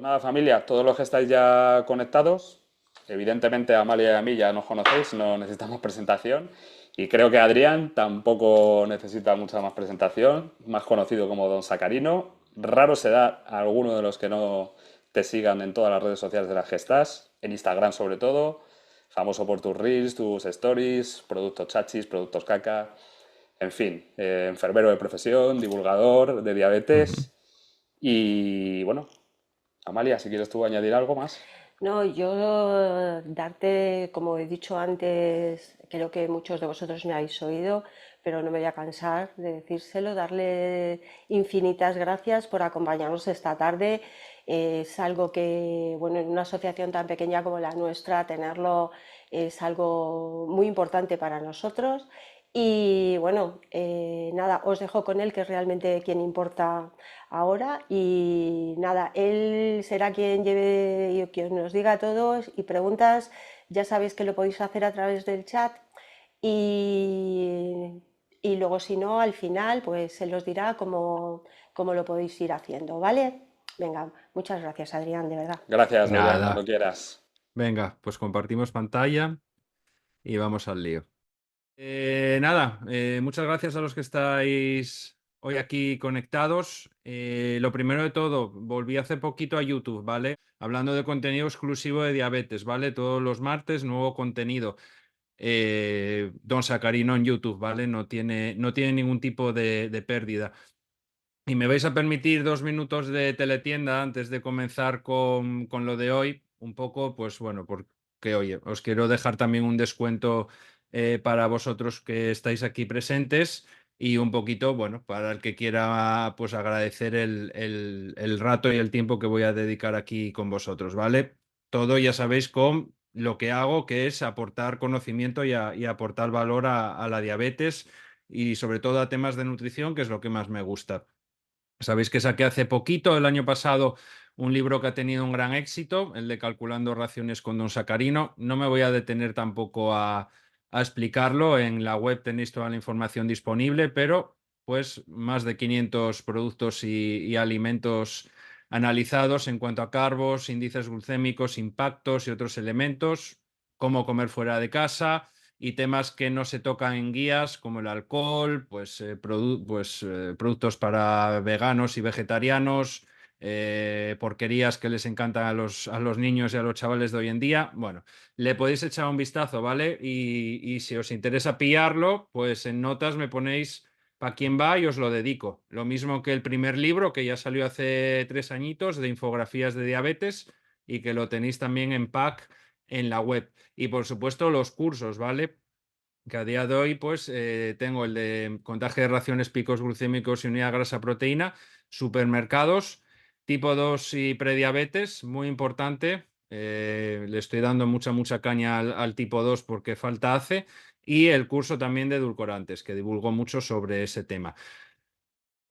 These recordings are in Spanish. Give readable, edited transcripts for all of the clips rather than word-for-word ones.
Pues nada, familia, todos los que estáis ya conectados, evidentemente a Amalia y a mí ya nos conocéis, no necesitamos presentación. Y creo que Adrián tampoco necesita mucha más presentación, más conocido como Don Sacarino. Raro será alguno de los que no te sigan en todas las redes sociales de las que estás, en Instagram sobre todo, famoso por tus reels, tus stories, productos chachis, productos caca, en fin, enfermero de profesión, divulgador de diabetes. Y bueno, Amalia, si quieres tú añadir algo más. No, yo darte, como he dicho antes, creo que muchos de vosotros me habéis oído, pero no me voy a cansar de decírselo, darle infinitas gracias por acompañarnos esta tarde. Es algo que, bueno, en una asociación tan pequeña como la nuestra, tenerlo es algo muy importante para nosotros. Y bueno, nada, os dejo con él, que es realmente quien importa ahora. Y nada, él será quien lleve y quien nos diga a todos y preguntas. Ya sabéis que lo podéis hacer a través del chat y, y luego si no, al final, pues se los dirá cómo lo podéis ir haciendo, ¿vale? Venga, muchas gracias, Adrián, de verdad. Gracias, Adrián, cuando Nada. quieras. Venga, pues compartimos pantalla y vamos al lío. Nada, muchas gracias a los que estáis hoy aquí conectados. Lo primero de todo, volví hace poquito a YouTube, ¿vale? Hablando de contenido exclusivo de diabetes, ¿vale? Todos los martes, nuevo contenido. Don Sacarino en YouTube, ¿vale? No tiene ningún tipo de pérdida. Y me vais a permitir 2 minutos de teletienda antes de comenzar con lo de hoy. Un poco, pues bueno, porque oye, os quiero dejar también un descuento para vosotros que estáis aquí presentes y un poquito, bueno, para el que quiera, pues agradecer el rato y el tiempo que voy a dedicar aquí con vosotros, ¿vale? Todo ya sabéis con lo que hago, que es aportar conocimiento y aportar valor a la diabetes y sobre todo a temas de nutrición, que es lo que más me gusta. Sabéis que saqué hace poquito, el año pasado, un libro que ha tenido un gran éxito, el de Calculando raciones con Don Sacarino. No me voy a detener tampoco a explicarlo. En la web tenéis toda la información disponible, pero pues más de 500 productos y alimentos analizados en cuanto a carbos, índices glucémicos, impactos y otros elementos, cómo comer fuera de casa y temas que no se tocan en guías como el alcohol, productos para veganos y vegetarianos, porquerías que les encantan a los niños y a los chavales de hoy en día. Bueno, le podéis echar un vistazo, ¿vale? Y si os interesa pillarlo, pues en notas me ponéis para quién va y os lo dedico. Lo mismo que el primer libro, que ya salió hace 3 añitos, de infografías de diabetes y que lo tenéis también en pack en la web. Y por supuesto los cursos, ¿vale? Que a día de hoy pues tengo el de contaje de raciones, picos glucémicos y unidad grasa-proteína, supermercados, tipo 2 y prediabetes, muy importante. Le estoy dando mucha caña al tipo 2 porque falta hace. Y el curso también de edulcorantes, que divulgo mucho sobre ese tema.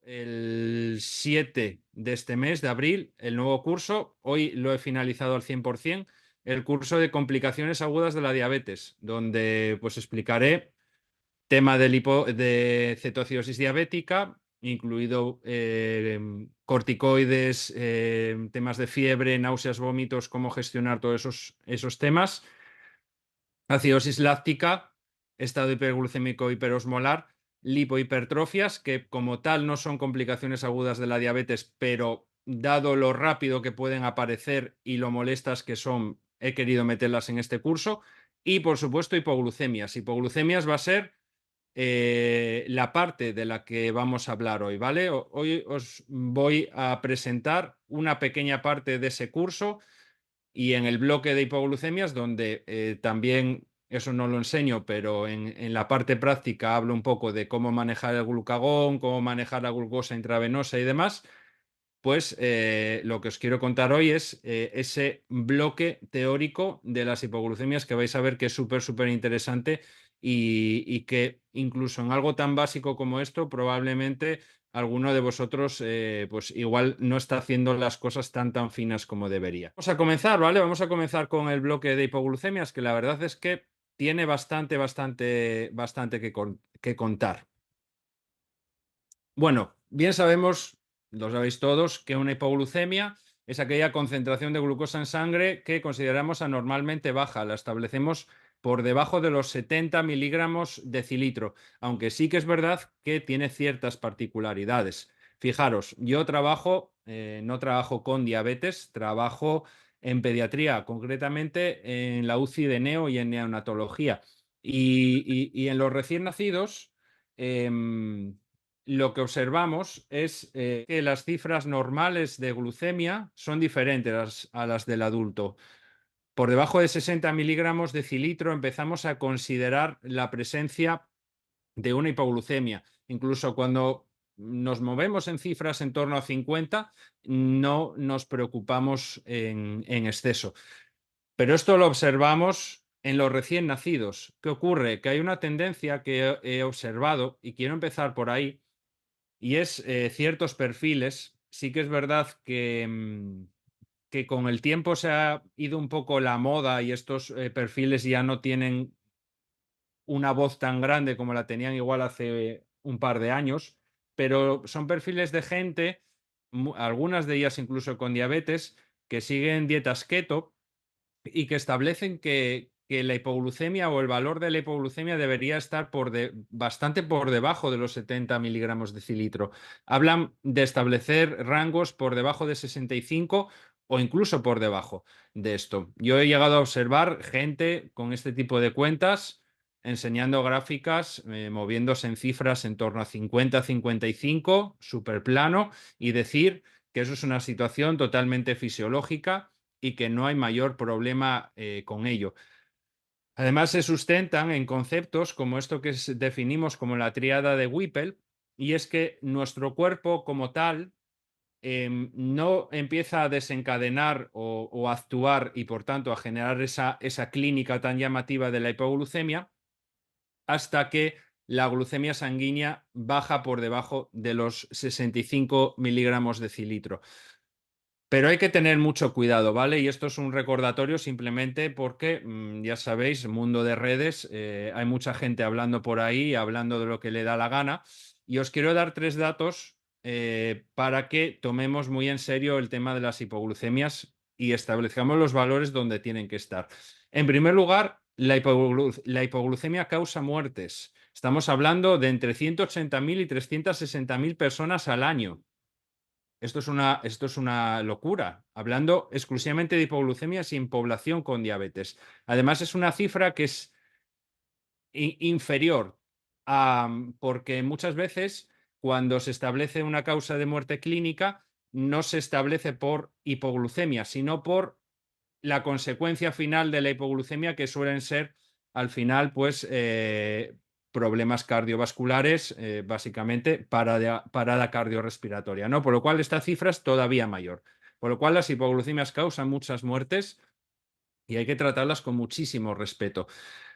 El 7 de este mes, de abril, el nuevo curso. Hoy lo he finalizado al 100%. El curso de complicaciones agudas de la diabetes, donde pues explicaré tema de cetoacidosis diabética, incluido corticoides, temas de fiebre, náuseas, vómitos, cómo gestionar todos esos temas. Acidosis láctica, estado hiperglucémico hiperosmolar, lipohipertrofias, que como tal no son complicaciones agudas de la diabetes, pero dado lo rápido que pueden aparecer y lo molestas que son, he querido meterlas en este curso. Y por supuesto, hipoglucemias. Hipoglucemias va a ser la parte de la que vamos a hablar hoy, ¿vale? Hoy os voy a presentar una pequeña parte de ese curso y en el bloque de hipoglucemias, donde también, eso no lo enseño, pero en la parte práctica hablo un poco de cómo manejar el glucagón, cómo manejar la glucosa intravenosa y demás. Pues lo que os quiero contar hoy es ese bloque teórico de las hipoglucemias, que vais a ver que es súper interesante y que incluso en algo tan básico como esto, probablemente alguno de vosotros pues igual no está haciendo las cosas tan finas como debería. Vamos a comenzar, ¿vale? Vamos a comenzar con el bloque de hipoglucemias, que la verdad es que tiene bastante que contar. Bueno, bien sabemos, lo sabéis todos, que una hipoglucemia es aquella concentración de glucosa en sangre que consideramos anormalmente baja. La establecemos por debajo de los 70 miligramos decilitro, aunque sí que es verdad que tiene ciertas particularidades. Fijaros, yo no trabajo con diabetes, trabajo en pediatría, concretamente en la UCI de neo y en neonatología. Y en los recién nacidos, em, lo que observamos es que las cifras normales de glucemia son diferentes a las del adulto. Por debajo de 60 miligramos decilitro empezamos a considerar la presencia de una hipoglucemia. Incluso cuando nos movemos en cifras en torno a 50, no nos preocupamos en exceso. Pero esto lo observamos en los recién nacidos. ¿Qué ocurre? Que hay una tendencia que he observado, y quiero empezar por ahí, y es ciertos perfiles. Sí que es verdad que con el tiempo se ha ido un poco la moda y estos perfiles ya no tienen una voz tan grande como la tenían igual hace un par de años, pero son perfiles de gente, algunas de ellas incluso con diabetes, que siguen dietas keto y que establecen que la hipoglucemia o el valor de la hipoglucemia debería estar bastante por debajo de los 70 miligramos de decilitro. Hablan de establecer rangos por debajo de 65 o incluso por debajo de esto. Yo he llegado a observar gente con este tipo de cuentas enseñando gráficas, moviéndose en cifras en torno a 50-55, súper plano, y decir que eso es una situación totalmente fisiológica y que no hay mayor problema con ello. Además, se sustentan en conceptos como esto que definimos como la tríada de Whipple, y es que nuestro cuerpo como tal no empieza a desencadenar o a actuar y por tanto a generar esa clínica tan llamativa de la hipoglucemia hasta que la glucemia sanguínea baja por debajo de los 65 miligramos de decilitro. Pero hay que tener mucho cuidado, ¿vale? Y esto es un recordatorio simplemente porque, ya sabéis, mundo de redes, hay mucha gente hablando por ahí, hablando de lo que le da la gana. Y os quiero dar 3 datos para que tomemos muy en serio el tema de las hipoglucemias y establezcamos los valores donde tienen que estar. En primer lugar, la hipoglucemia causa muertes. Estamos hablando de entre 180.000 y 360.000 personas al año. Esto es una locura, hablando exclusivamente de hipoglucemia sin población con diabetes. Además, es una cifra que es inferior porque muchas veces cuando se establece una causa de muerte clínica no se establece por hipoglucemia, sino por la consecuencia final de la hipoglucemia, que suelen ser al final pues problemas cardiovasculares, básicamente parada cardiorrespiratoria, ¿no? Por lo cual esta cifra es todavía mayor. Por lo cual las hipoglucemias causan muchas muertes y hay que tratarlas con muchísimo respeto.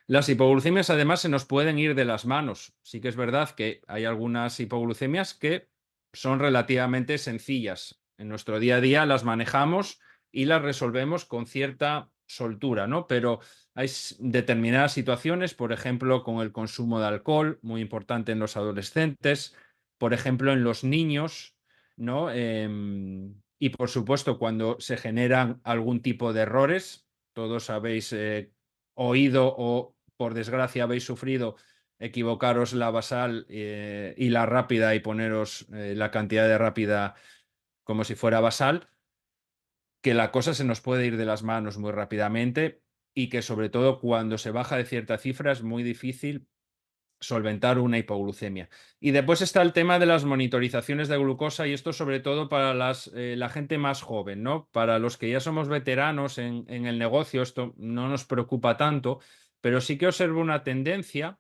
Las hipoglucemias además se nos pueden ir de las manos. Sí que es verdad que hay algunas hipoglucemias que son relativamente sencillas. En nuestro día a día las manejamos y las resolvemos con cierta soltura, ¿no? Pero hay determinadas situaciones, por ejemplo, con el consumo de alcohol, muy importante en los adolescentes, por ejemplo, en los niños, ¿no? Y por supuesto, cuando se generan algún tipo de errores, todos habéis oído o por desgracia habéis sufrido equivocaros la basal y la rápida y poneros la cantidad de rápida como si fuera basal, que la cosa se nos puede ir de las manos muy rápidamente y que sobre todo cuando se baja de cierta cifra es muy difícil solventar una hipoglucemia. Y después está el tema de las monitorizaciones de glucosa, y esto sobre todo para la gente más joven, ¿no? Para los que ya somos veteranos en el negocio, esto no nos preocupa tanto, pero sí que observo una tendencia,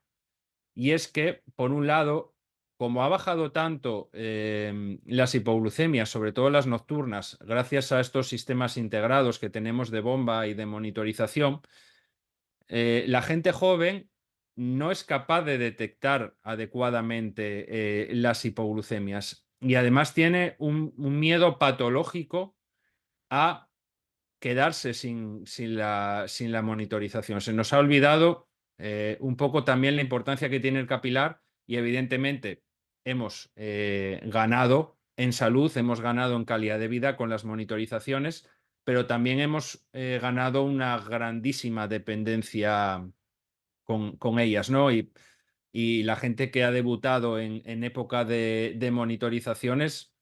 y es que, por un lado, como ha bajado tanto las hipoglucemias, sobre todo las nocturnas, gracias a estos sistemas integrados que tenemos de bomba y de monitorización, la gente joven no es capaz de detectar adecuadamente las hipoglucemias y además tiene un miedo patológico a quedarse sin la monitorización. Se nos ha olvidado un poco también la importancia que tiene el capilar y evidentemente hemos ganado en salud, hemos ganado en calidad de vida con las monitorizaciones, pero también hemos ganado una grandísima dependencia con ellas, ¿no? Y la gente que ha debutado en época de monitorizaciones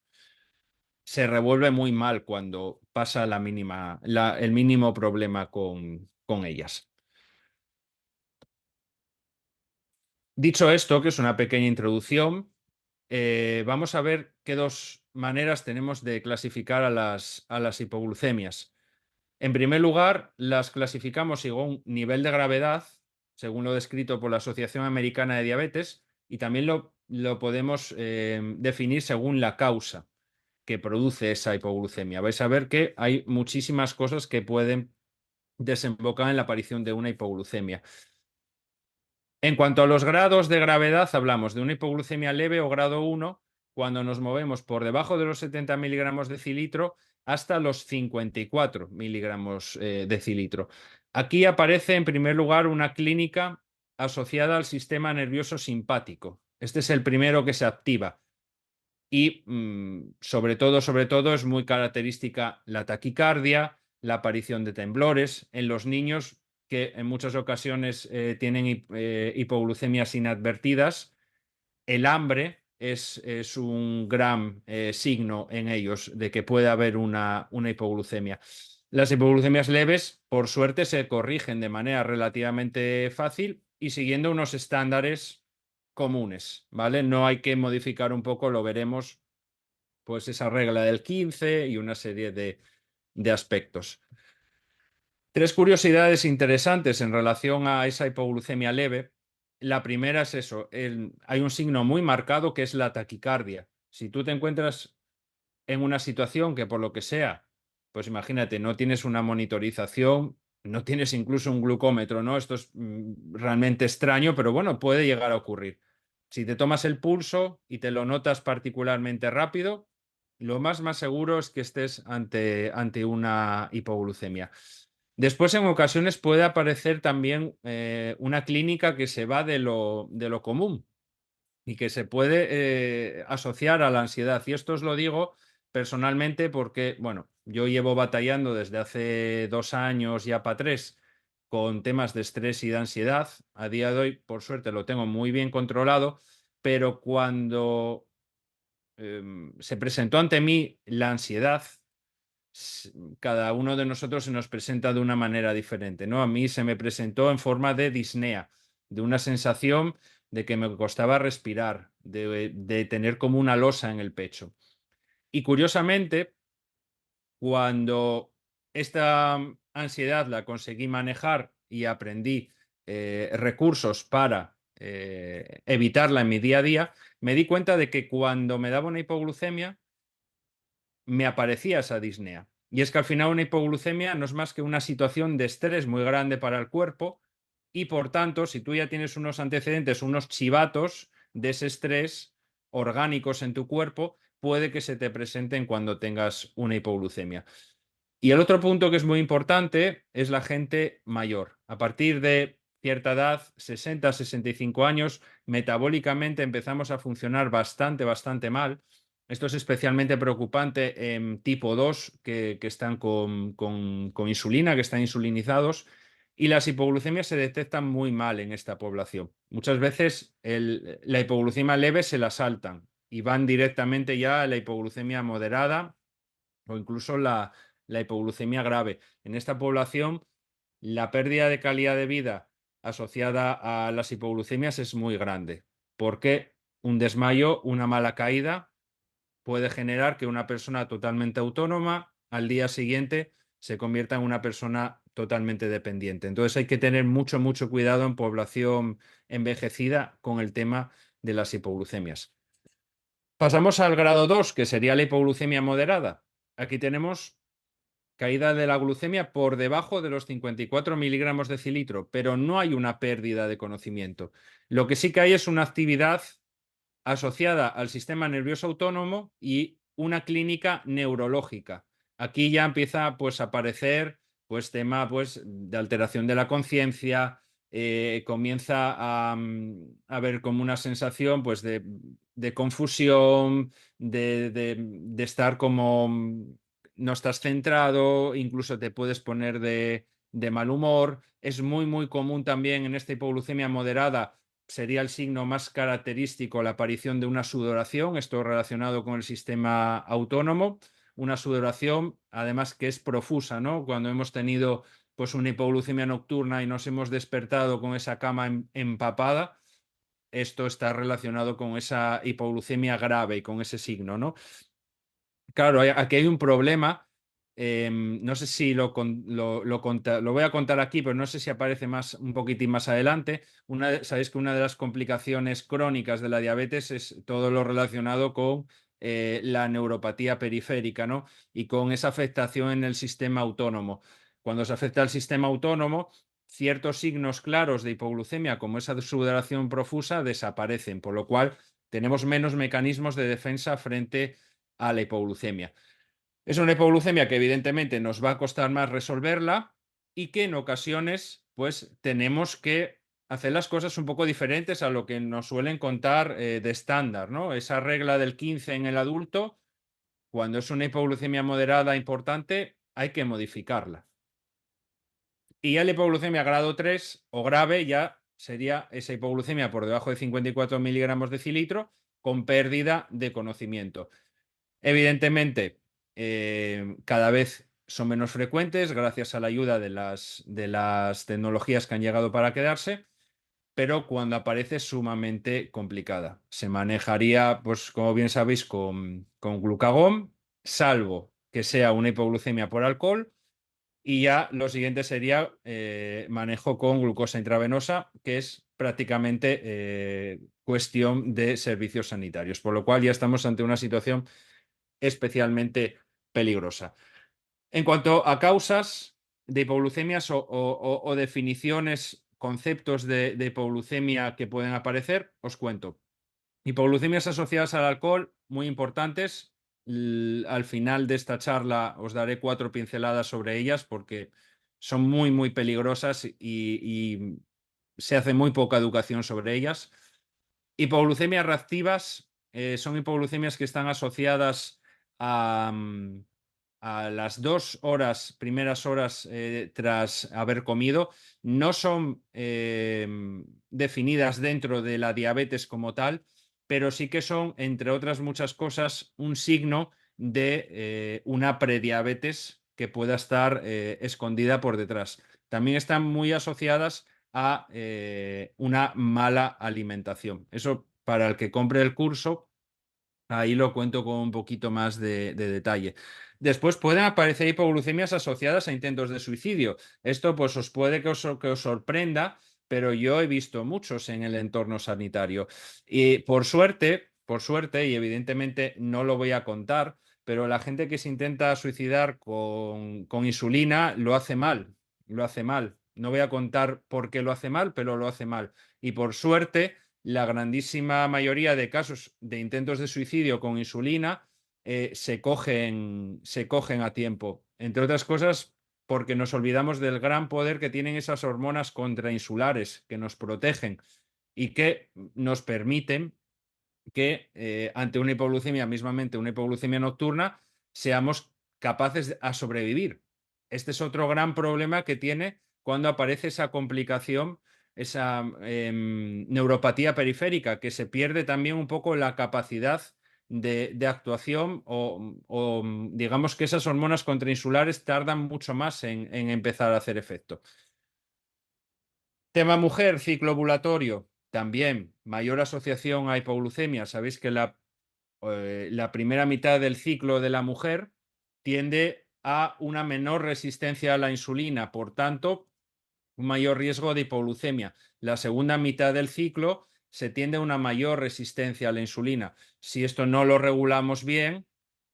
se revuelve muy mal cuando pasa el mínimo problema con ellas. Dicho esto, que es una pequeña introducción, vamos a ver qué dos maneras tenemos de clasificar a las hipoglucemias. En primer lugar, las clasificamos según nivel de gravedad, según lo descrito por la Asociación Americana de Diabetes, y también lo podemos definir según la causa que produce esa hipoglucemia. Vais a ver que hay muchísimas cosas que pueden desembocar en la aparición de una hipoglucemia. En cuanto a los grados de gravedad, hablamos de una hipoglucemia leve o grado 1 cuando nos movemos por debajo de los 70 miligramos de decilitro hasta los 54 miligramos de decilitro. Aquí aparece en primer lugar una clínica asociada al sistema nervioso simpático. Este es el primero que se activa. Y sobre todo es muy característica la taquicardia, la aparición de temblores en los niños que en muchas ocasiones tienen hipoglucemias inadvertidas. El hambre es un gran signo en ellos de que puede haber una hipoglucemia. Las hipoglucemias leves, por suerte, se corrigen de manera relativamente fácil y siguiendo unos estándares comunes, ¿vale? No hay que modificar un poco, lo veremos, pues esa regla del 15 y una serie de aspectos. Tres curiosidades interesantes en relación a esa hipoglucemia leve. La primera es eso, hay un signo muy marcado que es la taquicardia. Si tú te encuentras en una situación que por lo que sea, pues imagínate, no tienes una monitorización, no tienes incluso un glucómetro, ¿no? Esto es realmente extraño, pero bueno, puede llegar a ocurrir. Si te tomas el pulso y te lo notas particularmente rápido, lo más seguro es que estés ante una hipoglucemia. Después, en ocasiones, puede aparecer también una clínica que se va de lo común y que se puede asociar a la ansiedad. Y esto os lo digo personalmente porque, bueno, yo llevo batallando desde hace 2 años, ya para 3, con temas de estrés y de ansiedad. A día de hoy, por suerte, lo tengo muy bien controlado, pero cuando se presentó ante mí la ansiedad, cada uno de nosotros se nos presenta de una manera diferente, ¿no? A mí se me presentó en forma de disnea, de una sensación de que me costaba respirar, de tener como una losa en el pecho. Y curiosamente, cuando esta ansiedad la conseguí manejar y aprendí recursos para evitarla en mi día a día, me di cuenta de que cuando me daba una hipoglucemia, me aparecía esa disnea. Y es que al final una hipoglucemia no es más que una situación de estrés muy grande para el cuerpo y por tanto, si tú ya tienes unos antecedentes, unos chivatos de ese estrés orgánicos en tu cuerpo, puede que se te presenten cuando tengas una hipoglucemia. Y el otro punto que es muy importante es la gente mayor. A partir de cierta edad, 60, 65 años, metabólicamente empezamos a funcionar bastante mal. Esto es especialmente preocupante en tipo 2, que están con insulina, que están insulinizados, y las hipoglucemias se detectan muy mal en esta población. Muchas veces la hipoglucemia leve se la saltan y van directamente ya a la hipoglucemia moderada o incluso la hipoglucemia grave. En esta población, la pérdida de calidad de vida asociada a las hipoglucemias es muy grande, porque un desmayo, una mala caída, puede generar que una persona totalmente autónoma al día siguiente se convierta en una persona totalmente dependiente. Entonces hay que tener mucho cuidado en población envejecida con el tema de las hipoglucemias. Pasamos al grado 2, que sería la hipoglucemia moderada. Aquí tenemos caída de la glucemia por debajo de los 54 miligramos de decilitro, pero no hay una pérdida de conocimiento. Lo que sí que hay es una actividad asociada al sistema nervioso autónomo y una clínica neurológica. Aquí ya empieza pues, a aparecer pues, tema pues, de alteración de la conciencia, comienza a haber como una sensación pues, de confusión, de estar como no estás centrado, incluso te puedes poner de mal humor. Es muy, muy común también en esta hipoglucemia moderada, sería el signo más característico la aparición de una sudoración, esto relacionado con el sistema autónomo, una sudoración además que es profusa, ¿no? Cuando hemos tenido pues una hipoglucemia nocturna y nos hemos despertado con esa cama empapada, esto está relacionado con esa hipoglucemia grave y con ese signo, ¿no? Claro, aquí hay un problema. No sé si lo voy a contar aquí, pero no sé si aparece más un poquitín más adelante. Sabéis que una de las complicaciones crónicas de la diabetes es todo lo relacionado con la neuropatía periférica, ¿no? Y con esa afectación en el sistema autónomo. Cuando se afecta el sistema autónomo, ciertos signos claros de hipoglucemia, como esa sudoración profusa, desaparecen, por lo cual tenemos menos mecanismos de defensa frente a la hipoglucemia. Es una hipoglucemia que evidentemente nos va a costar más resolverla y que en ocasiones pues tenemos que hacer las cosas un poco diferentes a lo que nos suelen contar de estándar, ¿no? Esa regla del 15 en el adulto, cuando es una hipoglucemia moderada importante, hay que modificarla. Y ya la hipoglucemia grado 3 o grave ya sería esa hipoglucemia por debajo de 54 miligramos de decilitro con pérdida de conocimiento. Evidentemente, cada vez son menos frecuentes gracias a la ayuda de las tecnologías que han llegado para quedarse, pero cuando aparece es sumamente complicada. Se manejaría, pues como bien sabéis, con glucagón, salvo que sea una hipoglucemia por alcohol. Y ya lo siguiente sería manejo con glucosa intravenosa, que es prácticamente cuestión de servicios sanitarios, por lo cual ya estamos ante una situación especialmente peligrosa. En cuanto a causas de hipoglucemias o definiciones, conceptos de hipoglucemia que pueden aparecer, os cuento. Hipoglucemias asociadas al alcohol, muy importantes. Al final de esta charla os daré 4 pinceladas sobre ellas porque son muy, muy peligrosas y se hace muy poca educación sobre ellas. Hipoglucemias reactivas son hipoglucemias que están asociadas a, a las 2 primeras horas tras haber comido. No son definidas dentro de la diabetes como tal, pero sí que son, entre otras muchas cosas, un signo de una prediabetes que pueda estar escondida por detrás. También están muy asociadas a una mala alimentación. Eso para el que compre el curso, ahí lo cuento con un poquito más de detalle. Después pueden aparecer hipoglucemias asociadas a intentos de suicidio. Esto pues os puede que os sorprenda, pero yo he visto muchos en el entorno sanitario. Y por suerte, y evidentemente no lo voy a contar, pero la gente que se intenta suicidar con insulina lo hace mal, lo hace mal. No voy a contar por qué lo hace mal, pero lo hace mal. Y por suerte, la grandísima mayoría de casos de intentos de suicidio con insulina se cogen a tiempo. Entre otras cosas, porque nos olvidamos del gran poder que tienen esas hormonas contrainsulares que nos protegen y que nos permiten que ante una hipoglucemia, mismamente una hipoglucemia nocturna, seamos capaces a sobrevivir. Este es otro gran problema que tiene cuando aparece esa complicación, esa neuropatía periférica, que se pierde también un poco la capacidad de actuación o digamos que esas hormonas contrainsulares tardan mucho más en empezar a hacer efecto. Tema mujer, ciclo ovulatorio, también mayor asociación a hipoglucemia. Sabéis que la primera mitad del ciclo de la mujer tiende a una menor resistencia a la insulina, por tanto, un mayor riesgo de hipoglucemia. La segunda mitad del ciclo se tiende a una mayor resistencia a la insulina. Si esto no lo regulamos bien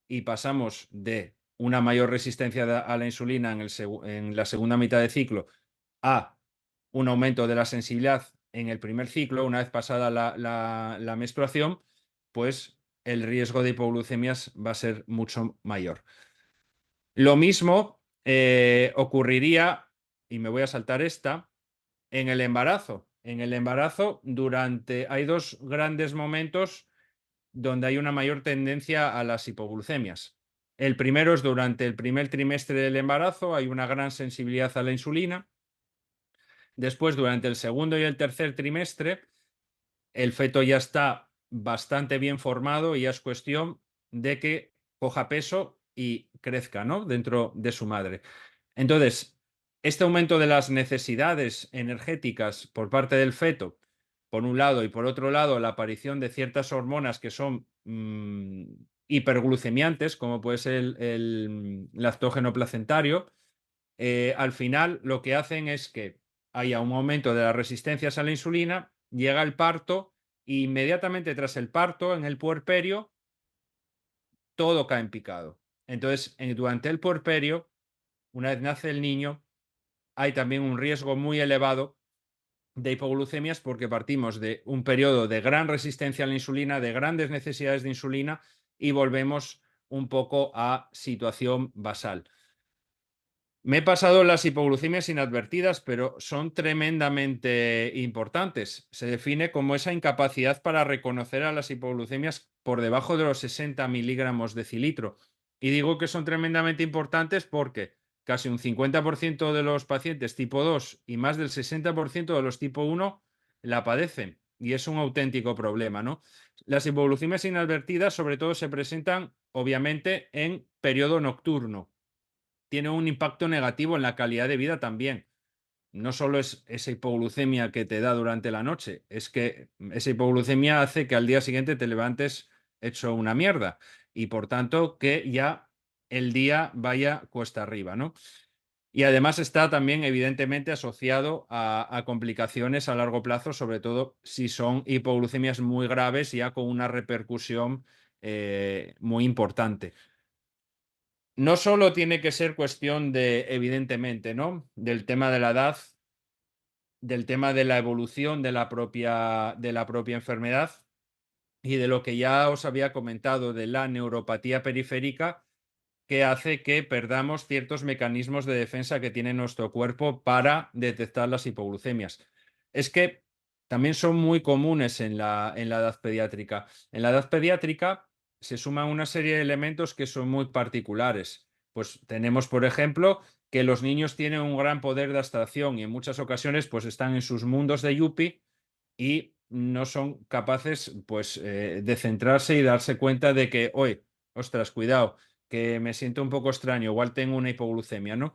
y pasamos de una mayor resistencia a la insulina en la segunda mitad del ciclo a un aumento de la sensibilidad en el primer ciclo, una vez pasada la menstruación, pues el riesgo de hipoglucemias va a ser mucho mayor. Lo mismo ocurriría, y me voy a saltar esta, en el embarazo. En el embarazo, hay dos grandes momentos donde hay una mayor tendencia a las hipoglucemias. El primero es durante el primer trimestre del embarazo, hay una gran sensibilidad a la insulina. Después, durante el segundo y el tercer trimestre, el feto ya está bastante bien formado y ya es cuestión de que coja peso y crezca, ¿no?, dentro de su madre. Entonces, este aumento de las necesidades energéticas por parte del feto, por un lado, y por otro lado, la aparición de ciertas hormonas que son hiperglucemiantes, como puede ser el lactógeno placentario, al final lo que hacen es que haya un aumento de las resistencias a la insulina, llega el parto e inmediatamente tras el parto, en el puerperio, todo cae en picado. Entonces, durante el puerperio, una vez nace el niño, hay también un riesgo muy elevado de hipoglucemias porque partimos de un periodo de gran resistencia a la insulina, de grandes necesidades de insulina y volvemos un poco a situación basal. Me he pasado las hipoglucemias inadvertidas, pero son tremendamente importantes. Se define como esa incapacidad para reconocer a las hipoglucemias por debajo de los 60 miligramos de cilitro. Y digo que son tremendamente importantes porque casi un 50% de los pacientes tipo 2 y más del 60% de los tipo 1 la padecen. Y es un auténtico problema, ¿no? Las hipoglucemias inadvertidas sobre todo se presentan, obviamente, en periodo nocturno. Tiene un impacto negativo en la calidad de vida también. No solo es esa hipoglucemia que te da durante la noche, es que esa hipoglucemia hace que al día siguiente te levantes hecho una mierda y por tanto que ya el día vaya cuesta arriba, ¿no? Y además está también evidentemente asociado a complicaciones a largo plazo, sobre todo si son hipoglucemias muy graves, ya con una repercusión muy importante. No solo tiene que ser cuestión de, evidentemente, ¿no?, del tema de la edad, del tema de la evolución de la propia enfermedad y de lo que ya os había comentado de la neuropatía periférica, que hace que perdamos ciertos mecanismos de defensa que tiene nuestro cuerpo para detectar las hipoglucemias. Es que también son muy comunes en la edad pediátrica. En la edad pediátrica se suman una serie de elementos que son muy particulares. Pues tenemos, por ejemplo, que los niños tienen un gran poder de abstracción y en muchas ocasiones pues están en sus mundos de yuppie y no son capaces pues de centrarse y darse cuenta de que, oye, ostras, cuidado, que me siento un poco extraño, igual tengo una hipoglucemia, ¿no?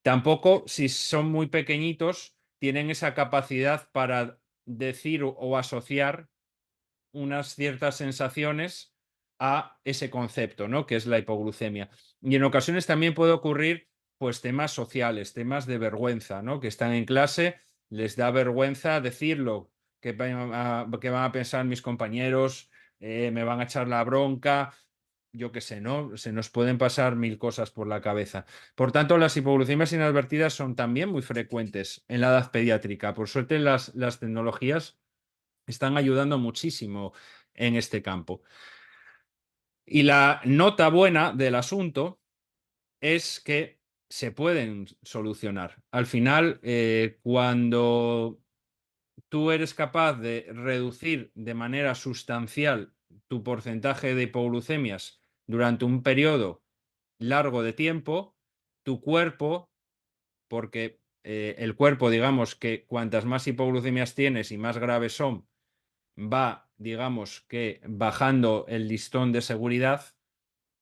Tampoco, si son muy pequeñitos, tienen esa capacidad para decir o asociar unas ciertas sensaciones a ese concepto, ¿no?, que es la hipoglucemia. Y en ocasiones también puede ocurrir, pues, temas sociales, temas de vergüenza, ¿no?, que están en clase, les da vergüenza decirlo, que van a pensar mis compañeros, me van a echar la bronca, yo qué sé, ¿no? Se nos pueden pasar mil cosas por la cabeza. Por tanto, las hipoglucemias inadvertidas son también muy frecuentes en la edad pediátrica. Por suerte, las tecnologías están ayudando muchísimo en este campo. Y la nota buena del asunto es que se pueden solucionar. Al final, cuando tú eres capaz de reducir de manera sustancial tu porcentaje de hipoglucemias durante un periodo largo de tiempo, tu cuerpo, porque el cuerpo, digamos que cuantas más hipoglucemias tienes y más graves son, va, digamos que bajando el listón de seguridad,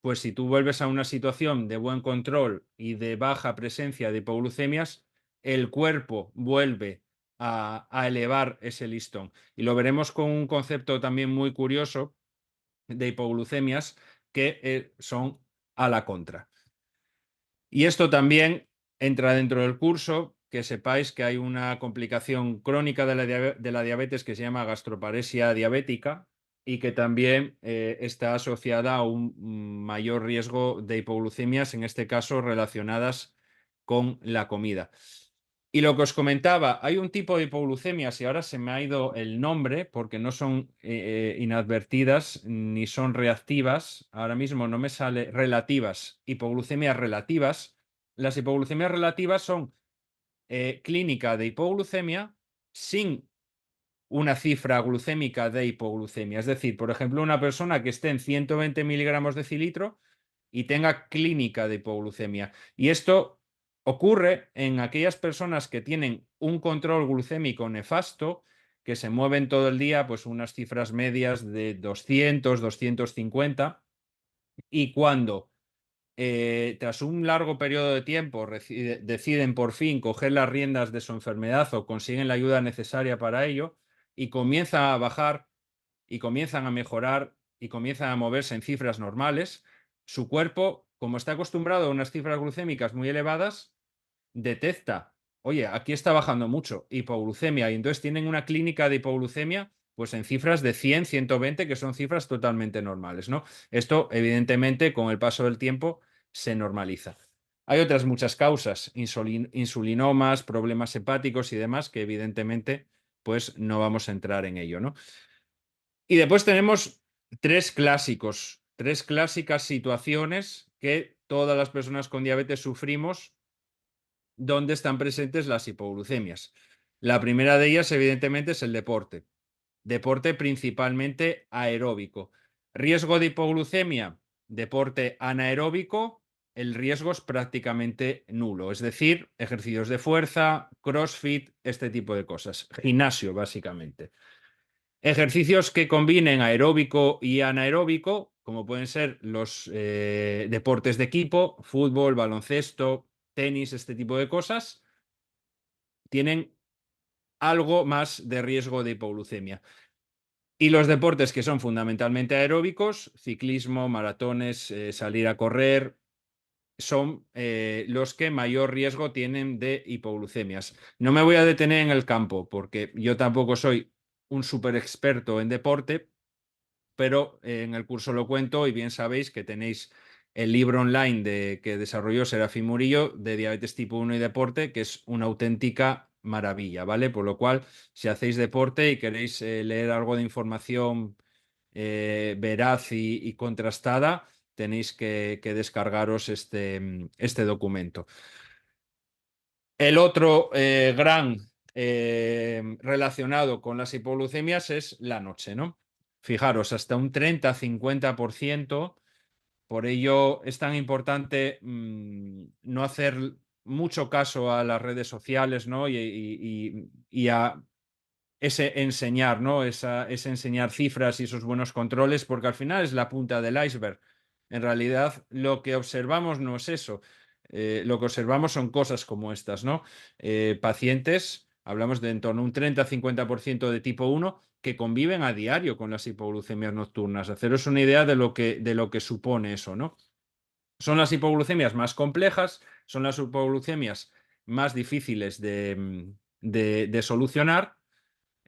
pues si tú vuelves a una situación de buen control y de baja presencia de hipoglucemias, el cuerpo vuelve a elevar ese listón. Y lo veremos con un concepto también muy curioso de hipoglucemias que son a la contra. Y esto también entra dentro del curso, que sepáis que hay una complicación crónica de la diabetes que se llama gastroparesia diabética y que también está asociada a un mayor riesgo de hipoglucemias, en este caso relacionadas con la comida. Y lo que os comentaba, hay un tipo de hipoglucemias, y ahora se me ha ido el nombre porque no son inadvertidas ni son reactivas. Ahora mismo no me sale relativas, hipoglucemias relativas. Las hipoglucemias relativas son clínica de hipoglucemia sin una cifra glucémica de hipoglucemia. Es decir, por ejemplo, una persona que esté en 120 miligramos de decilitro y tenga clínica de hipoglucemia. Y esto ocurre en aquellas personas que tienen un control glucémico nefasto, que se mueven todo el día, pues unas cifras medias de 200, 250, y cuando tras un largo periodo de tiempo deciden por fin coger las riendas de su enfermedad o consiguen la ayuda necesaria para ello y comienzan a bajar y comienzan a mejorar y comienzan a moverse en cifras normales, su cuerpo, como está acostumbrado a unas cifras glucémicas muy elevadas, detecta, oye, aquí está bajando mucho, hipoglucemia, y entonces tienen una clínica de hipoglucemia pues en cifras de 100, 120, que son cifras totalmente normales, ¿no? Esto, evidentemente, con el paso del tiempo se normaliza. Hay otras muchas causas, insulinomas, problemas hepáticos y demás, que evidentemente pues no vamos a entrar en ello, ¿no? Y después tenemos tres clásicas situaciones que todas las personas con diabetes sufrimos donde están presentes las hipoglucemias. La primera de ellas, evidentemente, es el deporte. Deporte principalmente aeróbico. Riesgo de hipoglucemia, deporte anaeróbico, el riesgo es prácticamente nulo. Es decir, ejercicios de fuerza, CrossFit, este tipo de cosas. Gimnasio, básicamente. Ejercicios que combinen aeróbico y anaeróbico, como pueden ser los deportes de equipo, fútbol, baloncesto, tenis, este tipo de cosas, tienen algo más de riesgo de hipoglucemia. Y los deportes que son fundamentalmente aeróbicos, ciclismo, maratones, salir a correr, son los que mayor riesgo tienen de hipoglucemias. No me voy a detener en el campo porque yo tampoco soy un súper experto en deporte, pero en el curso lo cuento y bien sabéis que tenéis el libro online que desarrolló Serafín Murillo de diabetes tipo 1 y deporte, que es una auténtica maravilla, ¿vale? Por lo cual, si hacéis deporte y queréis leer algo de información veraz y contrastada, tenéis que descargaros este documento. El otro gran relacionado con las hipoglucemias es la noche, ¿no? Fijaros, hasta un 30-50%. Por ello es tan importante no hacer mucho caso a las redes sociales, ¿no? Y a ese enseñar, ¿no? Ese enseñar cifras y esos buenos controles, porque al final es la punta del iceberg. En realidad, lo que observamos no es eso. Lo que observamos son cosas como estas, ¿no? Pacientes, hablamos de en torno a un 30-50% de tipo 1 que conviven a diario con las hipoglucemias nocturnas. Haceros una idea de lo que supone eso, ¿no? Son las hipoglucemias más complejas, son las hipoglucemias más difíciles de solucionar,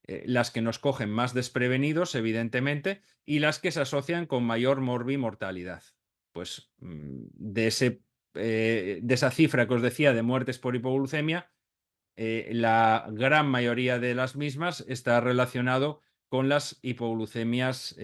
las que nos cogen más desprevenidos, evidentemente, y las que se asocian con mayor morbimortalidad. Pues de esa cifra que os decía de muertes por hipoglucemia, la gran mayoría de las mismas está relacionado con las hipoglucemias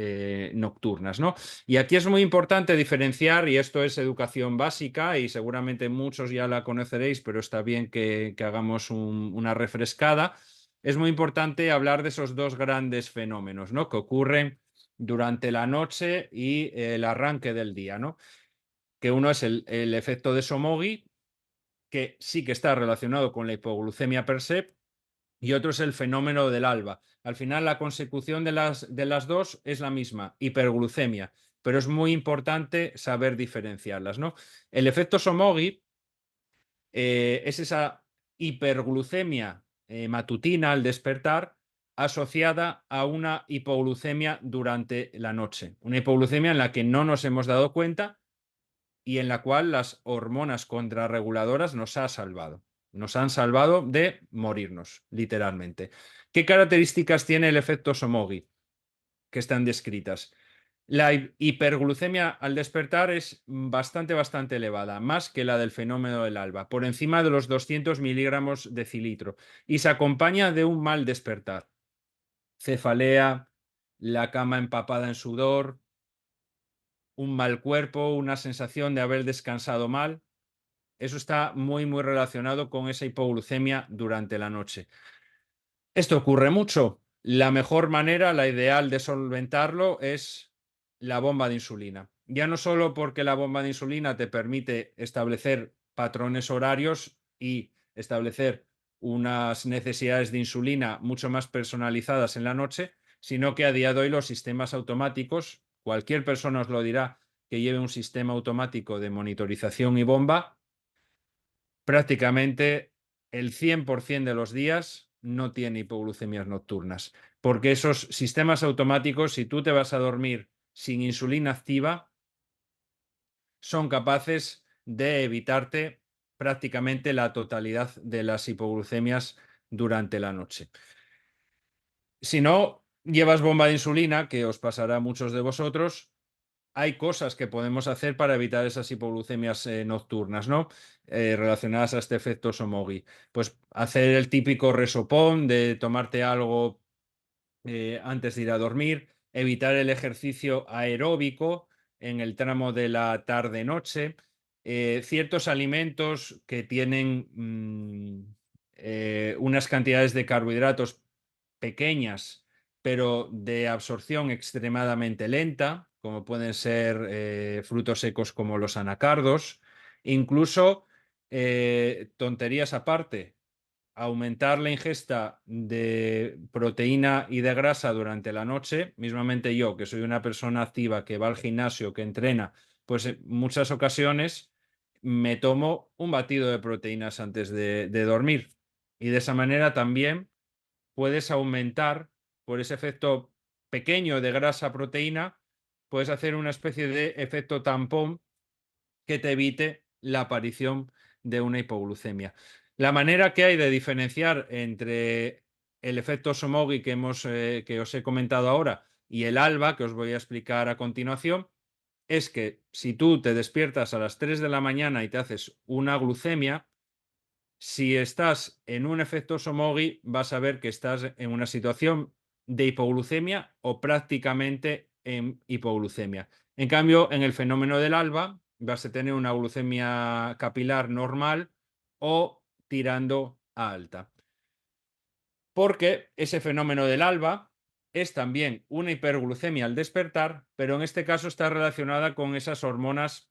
nocturnas, ¿no? Y aquí es muy importante diferenciar, y esto es educación básica, y seguramente muchos ya la conoceréis, pero está bien que hagamos una refrescada. Es muy importante hablar de esos dos grandes fenómenos, ¿no? Que ocurren durante la noche y el arranque del día, ¿no? Que uno es el efecto de Somogyi, que sí que está relacionado con la hipoglucemia per se, y otro es el fenómeno del alba. Al final, la consecución de las dos es la misma, hiperglucemia, pero es muy importante saber diferenciarlas, ¿no? El efecto Somogyi es esa hiperglucemia matutina al despertar asociada a una hipoglucemia durante la noche. Una hipoglucemia en la que no nos hemos dado cuenta y en la cual las hormonas contrarreguladoras nos han salvado. Nos han salvado de morirnos, literalmente. ¿Qué características tiene el efecto Somogyi que están descritas? La hiperglucemia al despertar es bastante elevada, más que la del fenómeno del alba, por encima de los 200 miligramos de decilitro, y se acompaña de un mal despertar. Cefalea, la cama empapada en sudor, un mal cuerpo, una sensación de haber descansado mal. eso está muy, muy relacionado con esa hipoglucemia durante la noche. Esto ocurre mucho. La mejor manera, la ideal de solventarlo es la bomba de insulina. Ya no solo porque la bomba de insulina te permite establecer patrones horarios y establecer unas necesidades de insulina mucho más personalizadas en la noche, sino que a día de hoy los sistemas automáticos, cualquier persona os lo dirá que lleve un sistema automático de monitorización y bomba, prácticamente el 100% de los días no tiene hipoglucemias nocturnas, porque esos sistemas automáticos, si tú te vas a dormir sin insulina activa, son capaces de evitarte prácticamente la totalidad de las hipoglucemias durante la noche. Si no llevas bomba de insulina, que os pasará a muchos de vosotros, hay cosas que podemos hacer para evitar esas hipoglucemias nocturnas, ¿no? Relacionadas a este efecto Somogyi. Pues hacer el típico resopón de tomarte algo antes de ir a dormir, evitar el ejercicio aeróbico en el tramo de la tarde-noche, ciertos alimentos que tienen unas cantidades de carbohidratos pequeñas, pero de absorción extremadamente lenta, como pueden ser frutos secos como los anacardos, incluso tonterías aparte, aumentar la ingesta de proteína y de grasa durante la noche. Mismamente yo, que soy una persona activa, que va al gimnasio, que entrena, pues en muchas ocasiones me tomo un batido de proteínas antes de dormir. Y de esa manera también puedes aumentar, por ese efecto pequeño de grasa-proteína, puedes hacer una especie de efecto tampón que te evite la aparición de una hipoglucemia. La manera que hay de diferenciar entre el efecto Somogyi que os he comentado ahora y el ALBA, que os voy a explicar a continuación, es que si tú te despiertas a las 3 de la mañana y te haces una glucemia, si estás en un efecto Somogyi, vas a ver que estás en una situación de hipoglucemia o prácticamente en hipoglucemia. En cambio, en el fenómeno del ALBA, vas a tener una glucemia capilar normal o tirando a alta. Porque ese fenómeno del ALBA es también una hiperglucemia al despertar, pero en este caso está relacionada con esas hormonas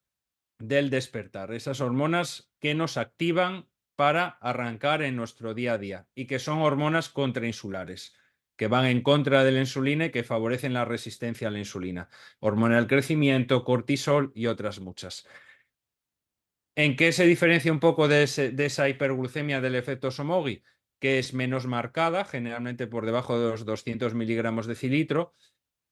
del despertar, esas hormonas que nos activan para arrancar en nuestro día a día y que son hormonas contrainsulares, que van en contra de la insulina y que favorecen la resistencia a la insulina, hormona del crecimiento, cortisol y otras muchas. ¿En qué se diferencia un poco de esa hiperglucemia del efecto Somogyi? Que es menos marcada, generalmente por debajo de los 200 miligramos de cilitro,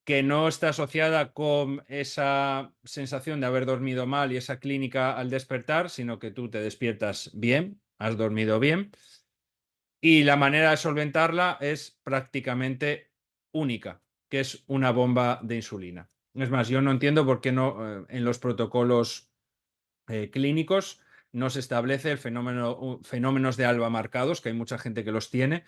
que no está asociada con esa sensación de haber dormido mal y esa clínica al despertar, sino que tú te despiertas bien, has dormido bien. Y la manera de solventarla es prácticamente única, que es una bomba de insulina. Es más, yo no entiendo por qué no en los protocolos clínicos no se establece el fenómenos de ALBA marcados, que hay mucha gente que los tiene,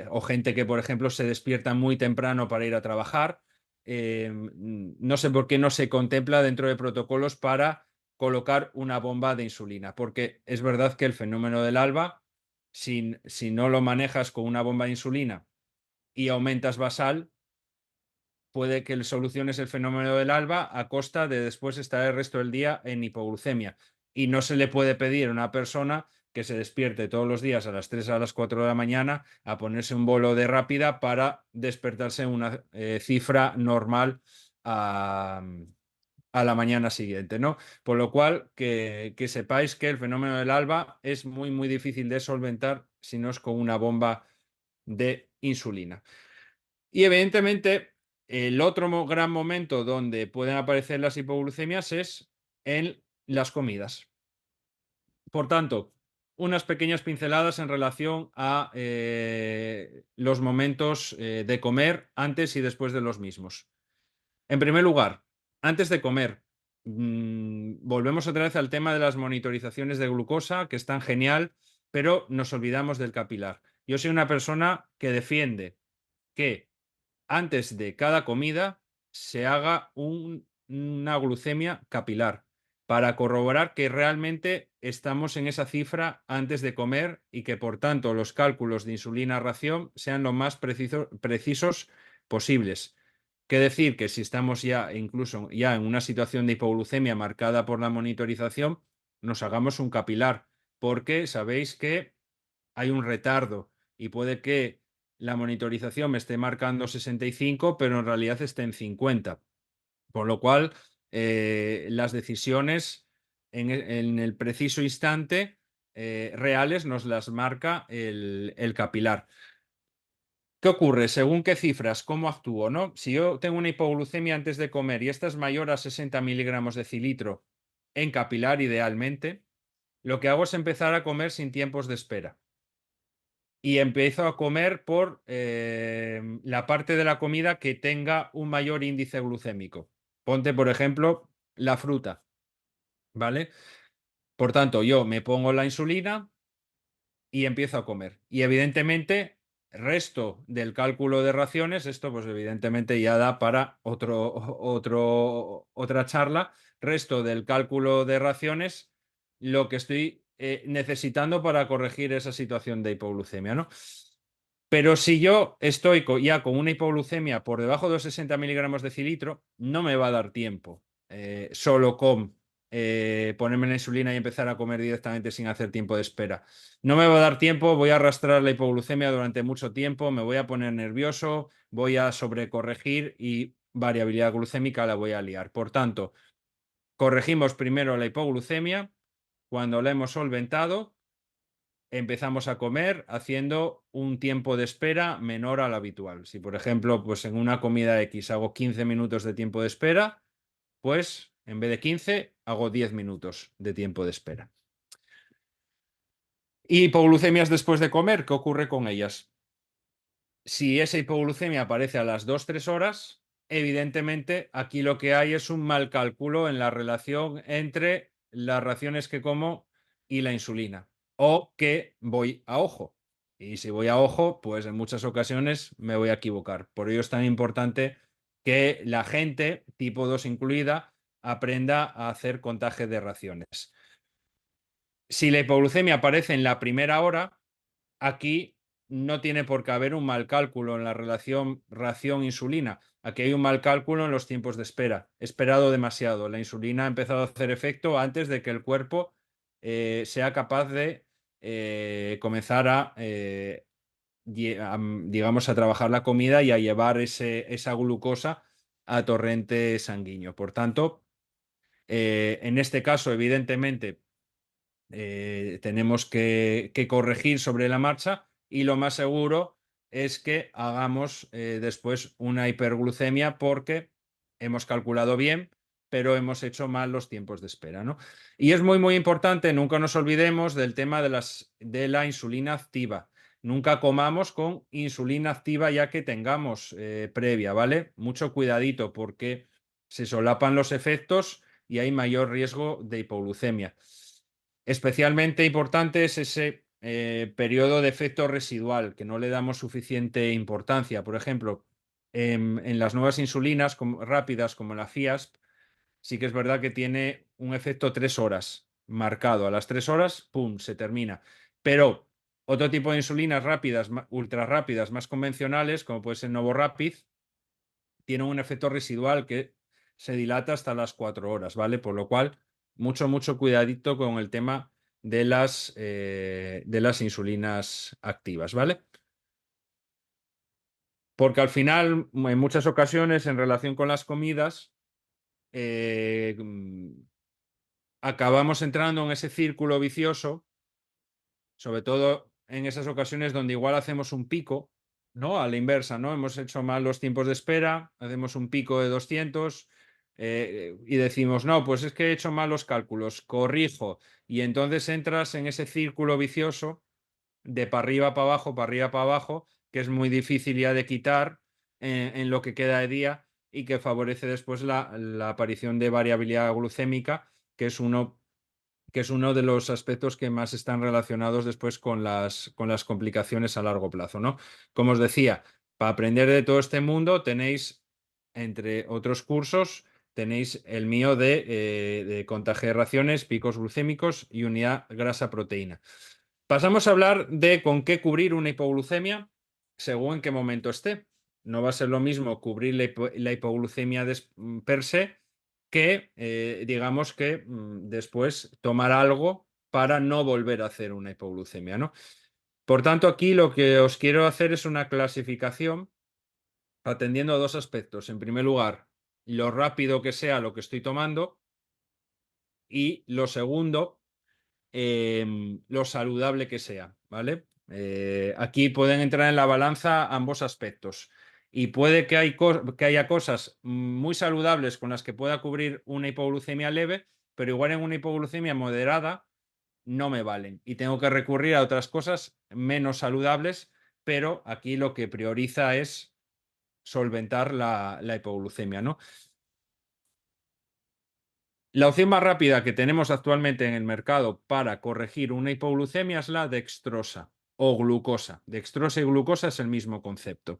o gente que, por ejemplo, se despierta muy temprano para ir a trabajar. No sé por qué no se contempla dentro de protocolos para colocar una bomba de insulina, porque es verdad que el fenómeno del ALBA, si no lo manejas con una bomba de insulina y aumentas basal, puede que soluciones el fenómeno del ALBA a costa de después estar el resto del día en hipoglucemia. Y no se le puede pedir a una persona que se despierte todos los días a las 3 a las 4 de la mañana a ponerse un bolo de rápida para despertarse en una cifra normal a la mañana siguiente, ¿no? Por lo cual, que sepáis que el fenómeno del ALBA es muy, muy difícil de solventar si no es con una bomba de insulina. Y evidentemente, el otro gran momento donde pueden aparecer las hipoglucemias es en las comidas. Por tanto, unas pequeñas pinceladas en relación a los momentos de comer antes y después de los mismos. En primer lugar, antes de comer, volvemos otra vez al tema de las monitorizaciones de glucosa, que están genial, pero nos olvidamos del capilar. Yo soy una persona que defiende que antes de cada comida se haga una glucemia capilar. para corroborar que realmente estamos en esa cifra antes de comer y que, por tanto, los cálculos de insulina ración sean lo más precisos posibles. Qué decir que si estamos ya incluso ya en una situación de hipoglucemia marcada por la monitorización, nos hagamos un capilar, porque sabéis que hay un retardo y puede que la monitorización me esté marcando 65, pero en realidad esté en 50. Con lo cual, las decisiones en el preciso instante reales nos las marca el capilar. ¿Qué ocurre? Según qué cifras, ¿cómo actúo? ¿No? Si yo tengo una hipoglucemia antes de comer y esta es mayor a 60 miligramos de cilitro en capilar, idealmente, lo que hago es empezar a comer sin tiempos de espera. Y empiezo a comer por la parte de la comida que tenga un mayor índice glucémico. Ponte, por ejemplo, la fruta, ¿vale? Por tanto, yo me pongo la insulina y empiezo a comer. Y evidentemente, resto del cálculo de raciones, esto pues evidentemente ya da para otra charla, resto del cálculo de raciones, lo que estoy necesitando para corregir esa situación de hipoglucemia, ¿no? Pero si yo estoy ya con una hipoglucemia por debajo de los 60 miligramos de cilitro, no me va a dar tiempo solo con ponerme la insulina y empezar a comer directamente sin hacer tiempo de espera. No me va a dar tiempo, voy a arrastrar la hipoglucemia durante mucho tiempo, me voy a poner nervioso, voy a sobrecorregir y variabilidad glucémica la voy a liar. Por tanto, corregimos primero la hipoglucemia. Cuando la hemos solventado, empezamos a comer haciendo un tiempo de espera menor al habitual. Si, por ejemplo, pues en una comida X hago 15 minutos de tiempo de espera, pues en vez de 15 hago 10 minutos de tiempo de espera. ¿Y hipoglucemias después de comer? ¿Qué ocurre con ellas? Si esa hipoglucemia aparece a las 2-3 horas, evidentemente aquí lo que hay es un mal cálculo en la relación entre las raciones que como y la insulina, o que voy a ojo. Y si voy a ojo, pues en muchas ocasiones me voy a equivocar. Por ello es tan importante que la gente, tipo 2 incluida, aprenda a hacer contaje de raciones. Si la hipoglucemia aparece en la primera hora, aquí no tiene por qué haber un mal cálculo en la relación ración-insulina. Aquí hay un mal cálculo en los tiempos de espera. He esperado demasiado. La insulina ha empezado a hacer efecto antes de que el cuerpo sea capaz de comenzar digamos, a trabajar la comida y a llevar esa glucosa a torrente sanguíneo. Por tanto, en este caso, evidentemente, tenemos que corregir sobre la marcha y lo más seguro es que hagamos después una hiperglucemia porque hemos calculado bien, pero hemos hecho mal los tiempos de espera, ¿no? Y es muy, muy importante, nunca nos olvidemos del tema de la insulina activa. Nunca comamos con insulina activa ya que tengamos previa, ¿vale? Mucho cuidadito porque se solapan los efectos y hay mayor riesgo de hipoglucemia. Especialmente importante es ese periodo de efecto residual, que no le damos suficiente importancia. Por ejemplo, en las nuevas insulinas rápidas como la FIASP, sí que es verdad que tiene un efecto 3 horas marcado. A las 3 horas, ¡pum!, se termina. Pero otro tipo de insulinas rápidas, ultra rápidas, más convencionales, como puede ser Novorapid, tiene un efecto residual que se dilata hasta las 4 horas, ¿vale? Por lo cual, mucho, mucho cuidadito con el tema de las insulinas activas, ¿vale? Porque al final, en muchas ocasiones, en relación con las comidas, acabamos entrando en ese círculo vicioso, sobre todo en esas ocasiones donde igual hacemos un pico, ¿no? A la inversa, ¿no? Hemos hecho mal los tiempos de espera, hacemos un pico de 200 y decimos, no, pues es que he hecho mal los cálculos, corrijo. Y entonces entras en ese círculo vicioso de para arriba, para abajo, que es muy difícil ya de quitar en lo que queda de día y que favorece después la aparición de variabilidad glucémica, que es uno de los aspectos que más están relacionados después con las complicaciones a largo plazo, ¿no? Como os decía, para aprender de todo este mundo tenéis, entre otros cursos, tenéis el mío de contaje de raciones, picos glucémicos y unidad grasa-proteína. Pasamos a hablar de con qué cubrir una hipoglucemia según en qué momento esté. No va a ser lo mismo cubrir la hipoglucemia per se que, digamos que después tomar algo para no volver a hacer una hipoglucemia, ¿no? Por tanto, aquí lo que os quiero hacer es una clasificación atendiendo a dos aspectos. En primer lugar, lo rápido que sea lo que estoy tomando y lo segundo, lo saludable que sea, ¿vale? Aquí pueden entrar en la balanza ambos aspectos y puede que haya cosas muy saludables con las que pueda cubrir una hipoglucemia leve, pero igual en una hipoglucemia moderada no me valen y tengo que recurrir a otras cosas menos saludables, pero aquí lo que prioriza es solventar la hipoglucemia, ¿no? La opción más rápida que tenemos actualmente en el mercado para corregir una hipoglucemia es la dextrosa o glucosa. Dextrosa y glucosa es el mismo concepto,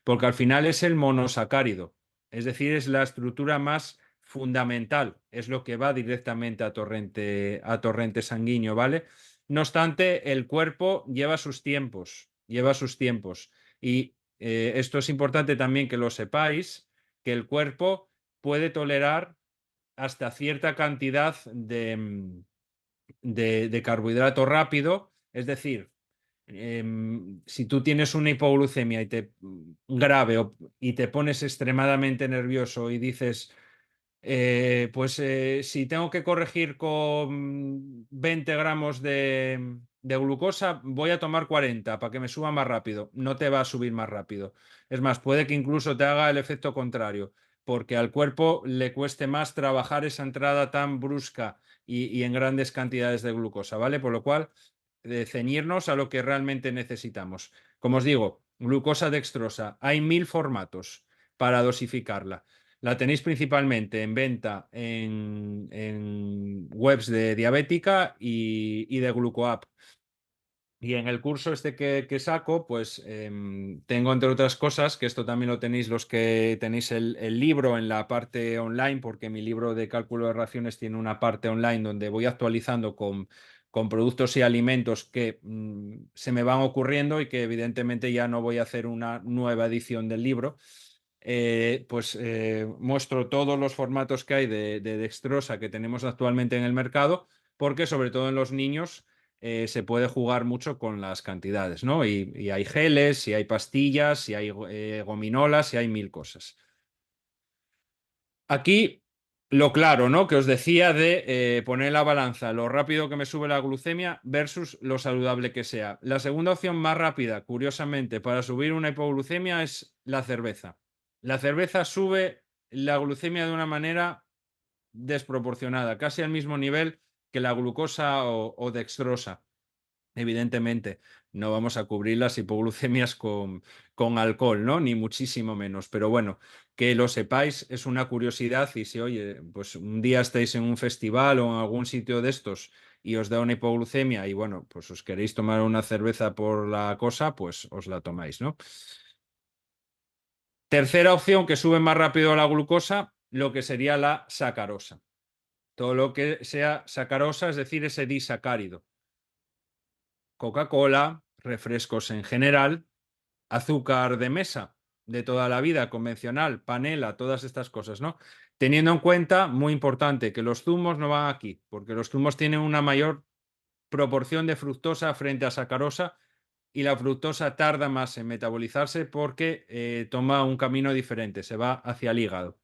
porque al final es el monosacárido, es decir, es la estructura más fundamental, es lo que va directamente a torrente sanguíneo, ¿vale? No obstante, el cuerpo lleva sus tiempos y esto es importante también que lo sepáis, que el cuerpo puede tolerar hasta cierta cantidad de carbohidrato rápido, es decir, si tú tienes una hipoglucemia grave y te pones extremadamente nervioso y dices, si tengo que corregir con 20 gramos de glucosa, voy a tomar 40 para que me suba más rápido. No te va a subir más rápido. Es más, puede que incluso te haga el efecto contrario, porque al cuerpo le cueste más trabajar esa entrada tan brusca y en grandes cantidades de glucosa, ¿vale? Por lo cual, ceñirnos a lo que realmente necesitamos. Como os digo, glucosa dextrosa, hay 1000 formatos para dosificarla. La tenéis principalmente en venta en webs de Diabética y de GlucoApp. Y en el curso este que saco, pues tengo entre otras cosas, que esto también lo tenéis los que tenéis el libro en la parte online, porque mi libro de cálculo de raciones tiene una parte online donde voy actualizando con productos y alimentos que se me van ocurriendo y que evidentemente ya no voy a hacer una nueva edición del libro. Muestro todos los formatos que hay de dextrosa que tenemos actualmente en el mercado, porque sobre todo en los niños se puede jugar mucho con las cantidades, ¿no? Y hay geles, y hay pastillas, y hay gominolas, y hay 1000 cosas. Aquí lo claro, ¿no? Que os decía de poner en la balanza lo rápido que me sube la glucemia versus lo saludable que sea. La segunda opción más rápida, curiosamente, para subir una hipoglucemia es la cerveza. La cerveza sube la glucemia de una manera desproporcionada, casi al mismo nivel que la glucosa o dextrosa. Evidentemente, no vamos a cubrir las hipoglucemias con alcohol, ¿no? Ni muchísimo menos. Pero bueno, que lo sepáis, es una curiosidad y si, oye, pues un día estáis en un festival o en algún sitio de estos y os da una hipoglucemia y bueno, pues os queréis tomar una cerveza por la cosa, pues os la tomáis, ¿no? Tercera opción que sube más rápido la glucosa, lo que sería la sacarosa. Todo lo que sea sacarosa, es decir, ese disacárido. Coca-Cola, refrescos en general, azúcar de mesa de toda la vida, convencional, panela, todas estas cosas, ¿no? Teniendo en cuenta, muy importante, que los zumos no van aquí, porque los zumos tienen una mayor proporción de fructosa frente a sacarosa y la fructosa tarda más en metabolizarse porque toma un camino diferente, se va hacia el hígado.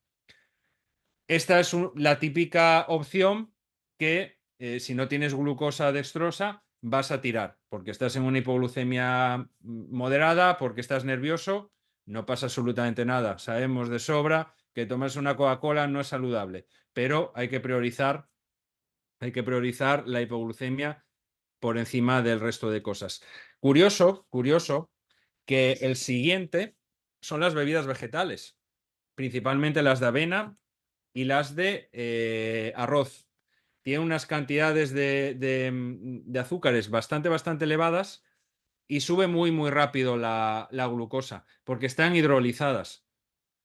Esta es la típica opción que si no tienes glucosa dextrosa vas a tirar, porque estás en una hipoglucemia moderada, porque estás nervioso, no pasa absolutamente nada. Sabemos de sobra que tomarse una Coca-Cola no es saludable, pero hay que priorizar la hipoglucemia por encima del resto de cosas. Curioso que el siguiente son las bebidas vegetales, principalmente las de avena y las de arroz. Tiene unas cantidades de azúcares bastante elevadas y sube muy rápido la glucosa porque están hidrolizadas.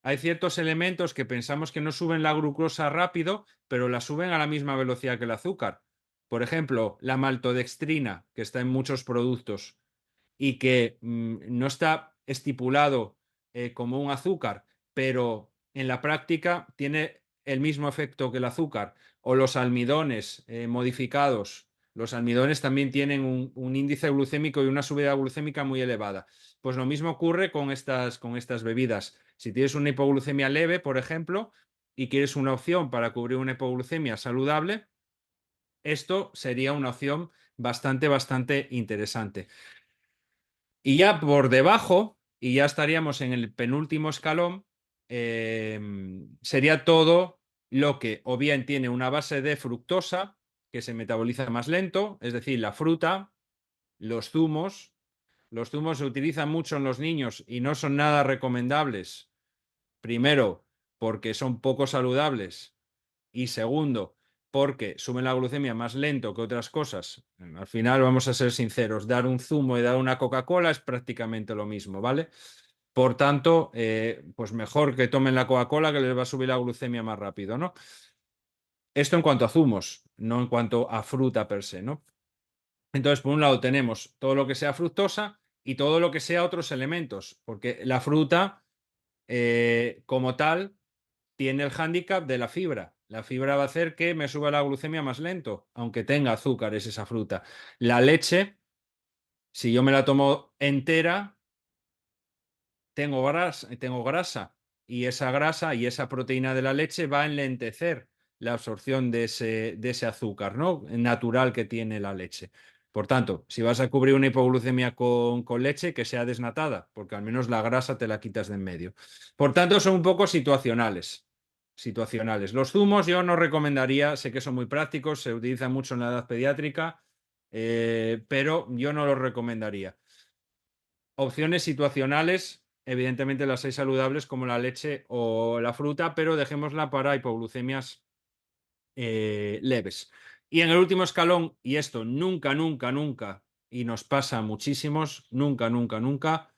hay ciertos elementos que pensamos que no suben la glucosa rápido, pero la suben a la misma velocidad que el azúcar. Por ejemplo, la maltodextrina, que está en muchos productos y que no está estipulado como un azúcar, pero en la práctica tiene el mismo efecto que el azúcar. O los almidones modificados. Los almidones también tienen un índice glucémico y una subida glucémica muy elevada. Pues lo mismo ocurre con estas bebidas. Si tienes una hipoglucemia leve, por ejemplo, y quieres una opción para cubrir una hipoglucemia saludable, esto sería una opción bastante interesante. Y ya por debajo, y ya estaríamos en el penúltimo escalón, sería todo lo que o bien tiene una base de fructosa, que se metaboliza más lento, es decir, la fruta, los zumos. Los zumos se utilizan mucho en los niños y no son nada recomendables. Primero, porque son poco saludables. Y segundo, porque suben la glucemia más lento que otras cosas. Al final, vamos a ser sinceros, dar un zumo y dar una Coca-Cola es prácticamente lo mismo, ¿vale? Por tanto, pues mejor que tomen la Coca-Cola, que les va a subir la glucemia más rápido, ¿no? Esto en cuanto a zumos, no en cuanto a fruta per se, ¿no? Entonces, por un lado tenemos todo lo que sea fructosa y todo lo que sea otros elementos, porque la fruta, como tal, tiene el hándicap de la fibra. La fibra va a hacer que me suba la glucemia más lento, aunque tenga azúcares esa fruta. La leche, si yo me la tomo entera, tengo grasa y esa grasa y esa proteína de la leche va a enlentecer la absorción de ese azúcar, ¿no? Natural que tiene la leche. Por tanto, si vas a cubrir una hipoglucemia con leche, que sea desnatada, porque al menos la grasa te la quitas de en medio. Por tanto, son un poco situacionales. Situacionales. Los zumos yo no recomendaría, sé que son muy prácticos, se utilizan mucho en la edad pediátrica, pero yo no los recomendaría. Opciones situacionales, evidentemente las hay saludables como la leche o la fruta, pero dejémosla para hipoglucemias leves. Y en el último escalón, y esto nunca, y nos pasa a muchísimos, nunca,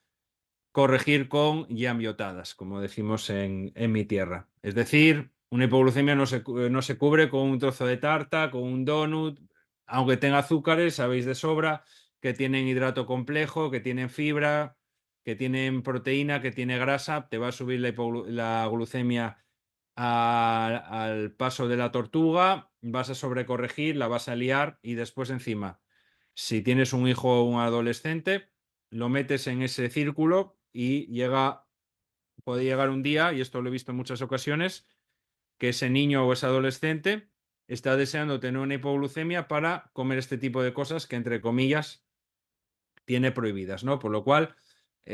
corregir con yambiotadas, como decimos en mi tierra. Es decir, una hipoglucemia no se cubre con un trozo de tarta, con un donut, aunque tenga azúcares, sabéis de sobra que tienen hidrato complejo, que tienen fibra, que tienen proteína, que tiene grasa, te va a subir la glucemia al paso de la tortuga, vas a sobrecorregir, la vas a liar y después encima, si tienes un hijo o un adolescente, lo metes en ese círculo y puede llegar un día, y esto lo he visto en muchas ocasiones, que ese niño o ese adolescente está deseando tener una hipoglucemia para comer este tipo de cosas que, entre comillas, tiene prohibidas, ¿no? Por lo cual,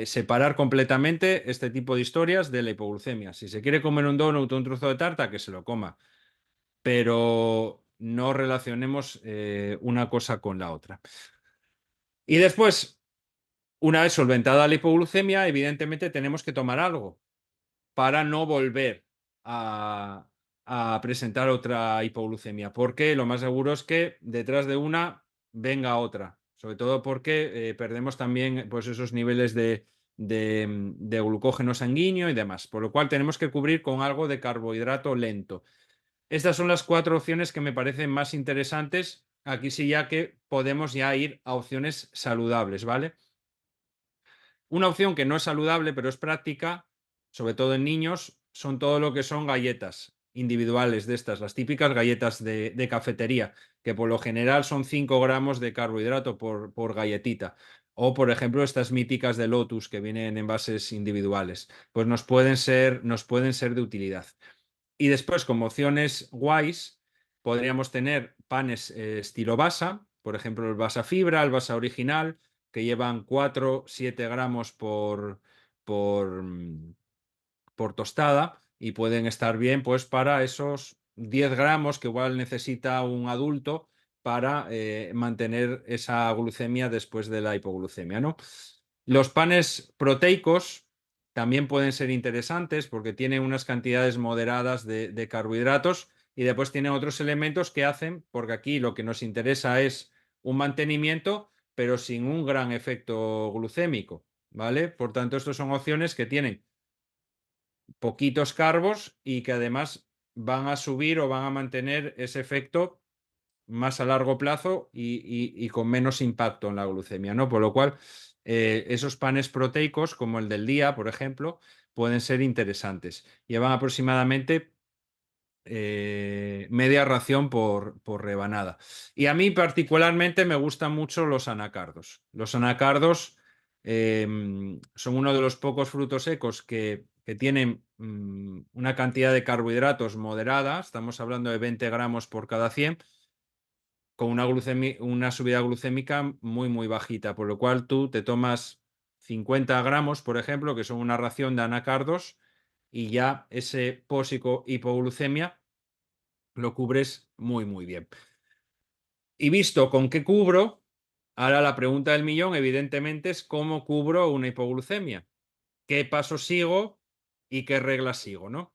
separar completamente este tipo de historias de la hipoglucemia. Si se quiere comer un donut o un trozo de tarta, que se lo coma, pero no relacionemos una cosa con la otra. Y después, una vez solventada la hipoglucemia, evidentemente tenemos que tomar algo para no volver a, a presentar otra hipoglucemia, porque lo más seguro es que detrás de una venga otra, sobre todo porque perdemos también pues, esos niveles de glucógeno sanguíneo y demás, por lo cual tenemos que cubrir con algo de carbohidrato lento. Estas son las 4 opciones que me parecen más interesantes. Aquí sí ya que podemos ya ir a opciones saludables, ¿vale? Una opción que no es saludable, pero es práctica, sobre todo en niños, son todo lo que son galletas individuales de estas, las típicas galletas de cafetería, que por lo general son 5 gramos de carbohidrato por galletita. O, por ejemplo, estas míticas de Lotus que vienen en envases individuales. Pues nos pueden ser de utilidad. Y después, como opciones guays, podríamos tener panes estilo Basa, por ejemplo, el Basa Fibra, el Basa Original, que llevan 4-7 gramos por, por tostada y pueden estar bien pues para esos 10 gramos que igual necesita un adulto para mantener esa glucemia después de la hipoglucemia, ¿no? Los panes proteicos también pueden ser interesantes porque tienen unas cantidades moderadas de carbohidratos y después tienen otros elementos que hacen, porque aquí lo que nos interesa es un mantenimiento, pero sin un gran efecto glucémico, ¿vale? Por tanto, estas son opciones que tienen poquitos carbos y que además van a subir o van a mantener ese efecto más a largo plazo y con menos impacto en la glucemia, ¿no? Por lo cual, esos panes proteicos, como el del día, por ejemplo, pueden ser interesantes. Llevan aproximadamente media ración por rebanada. Y a mí particularmente me gustan mucho los anacardos. Los anacardos son uno de los pocos frutos secos que tienen una cantidad de carbohidratos moderada, estamos hablando de 20 gramos por cada 100, con una subida glucémica muy, muy bajita, por lo cual tú te tomas 50 gramos, por ejemplo, que son una ración de anacardos, y ya ese pósico hipoglucemia lo cubres muy, muy bien. Y visto con qué cubro, ahora la pregunta del millón, evidentemente, es cómo cubro una hipoglucemia, qué pasos sigo y qué reglas sigo, ¿no?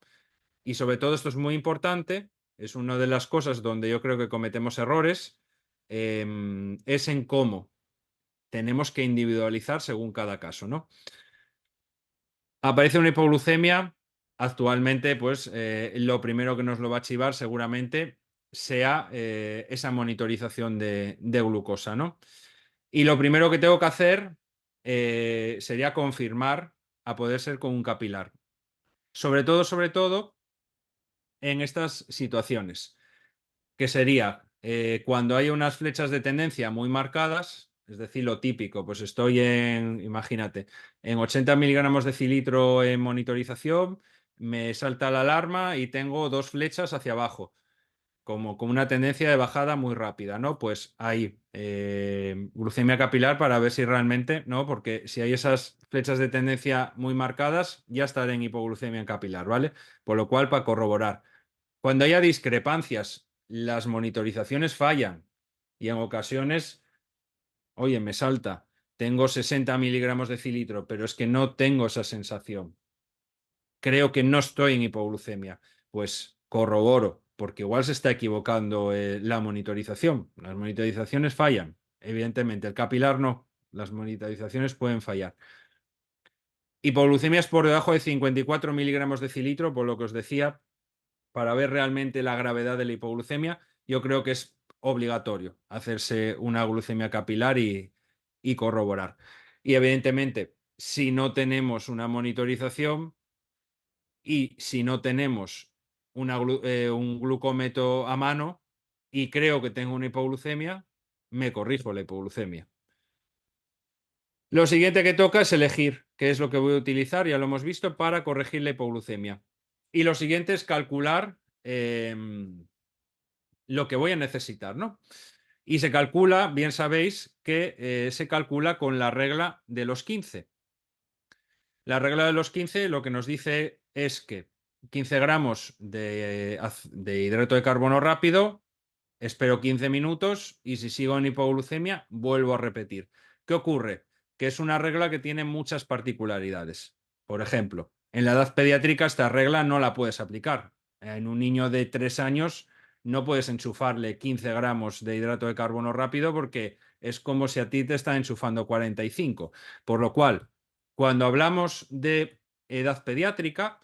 Y sobre todo esto es muy importante, es una de las cosas donde yo creo que cometemos errores, es en cómo tenemos que individualizar según cada caso, ¿no? Aparece una hipoglucemia, actualmente, pues lo primero que nos lo va a chivar seguramente sea esa monitorización de glucosa, ¿no? Y lo primero que tengo que hacer sería confirmar, a poder ser con un capilar. Sobre todo, en estas situaciones, que sería cuando hay unas flechas de tendencia muy marcadas, es decir, lo típico, pues estoy imagínate, en 80 miligramos de cilitro en monitorización, me salta la alarma y tengo dos flechas hacia abajo, como con una tendencia de bajada muy rápida, ¿no? Pues ahí, glucemia capilar para ver si realmente, ¿no? Porque si hay esas flechas de tendencia muy marcadas, ya estaré en hipoglucemia capilar, ¿vale? Por lo cual, para corroborar. Cuando haya discrepancias, las monitorizaciones fallan y en ocasiones, oye, me salta, tengo 60 miligramos de cilitro, pero es que no tengo esa sensación. Creo que no estoy en hipoglucemia. Pues corroboro, porque igual se está equivocando la monitorización. Las monitorizaciones fallan, evidentemente. El capilar no. Las monitorizaciones pueden fallar. Hipoglucemias por debajo de 54 miligramos de cilitro, por lo que os decía, para ver realmente la gravedad de la hipoglucemia, yo creo que es obligatorio hacerse una glucemia capilar y corroborar. Y evidentemente, si no tenemos una monitorización y si no tenemos un glucómetro a mano y creo que tengo una hipoglucemia, me corrijo la hipoglucemia. Lo siguiente que toca es elegir qué es lo que voy a utilizar, ya lo hemos visto, para corregir la hipoglucemia. Y lo siguiente es calcular lo que voy a necesitar, ¿no? Y se calcula, bien sabéis, que se calcula con la regla de los 15. La regla de los 15 lo que nos dice es que 15 gramos de hidrato de carbono rápido, espero 15 minutos y si sigo en hipoglucemia, vuelvo a repetir. ¿Qué ocurre? Que es una regla que tiene muchas particularidades. Por ejemplo, en la edad pediátrica esta regla no la puedes aplicar. En un niño de 3 años no puedes enchufarle 15 gramos de hidrato de carbono rápido porque es como si a ti te están enchufando 45. Por lo cual, cuando hablamos de edad pediátrica,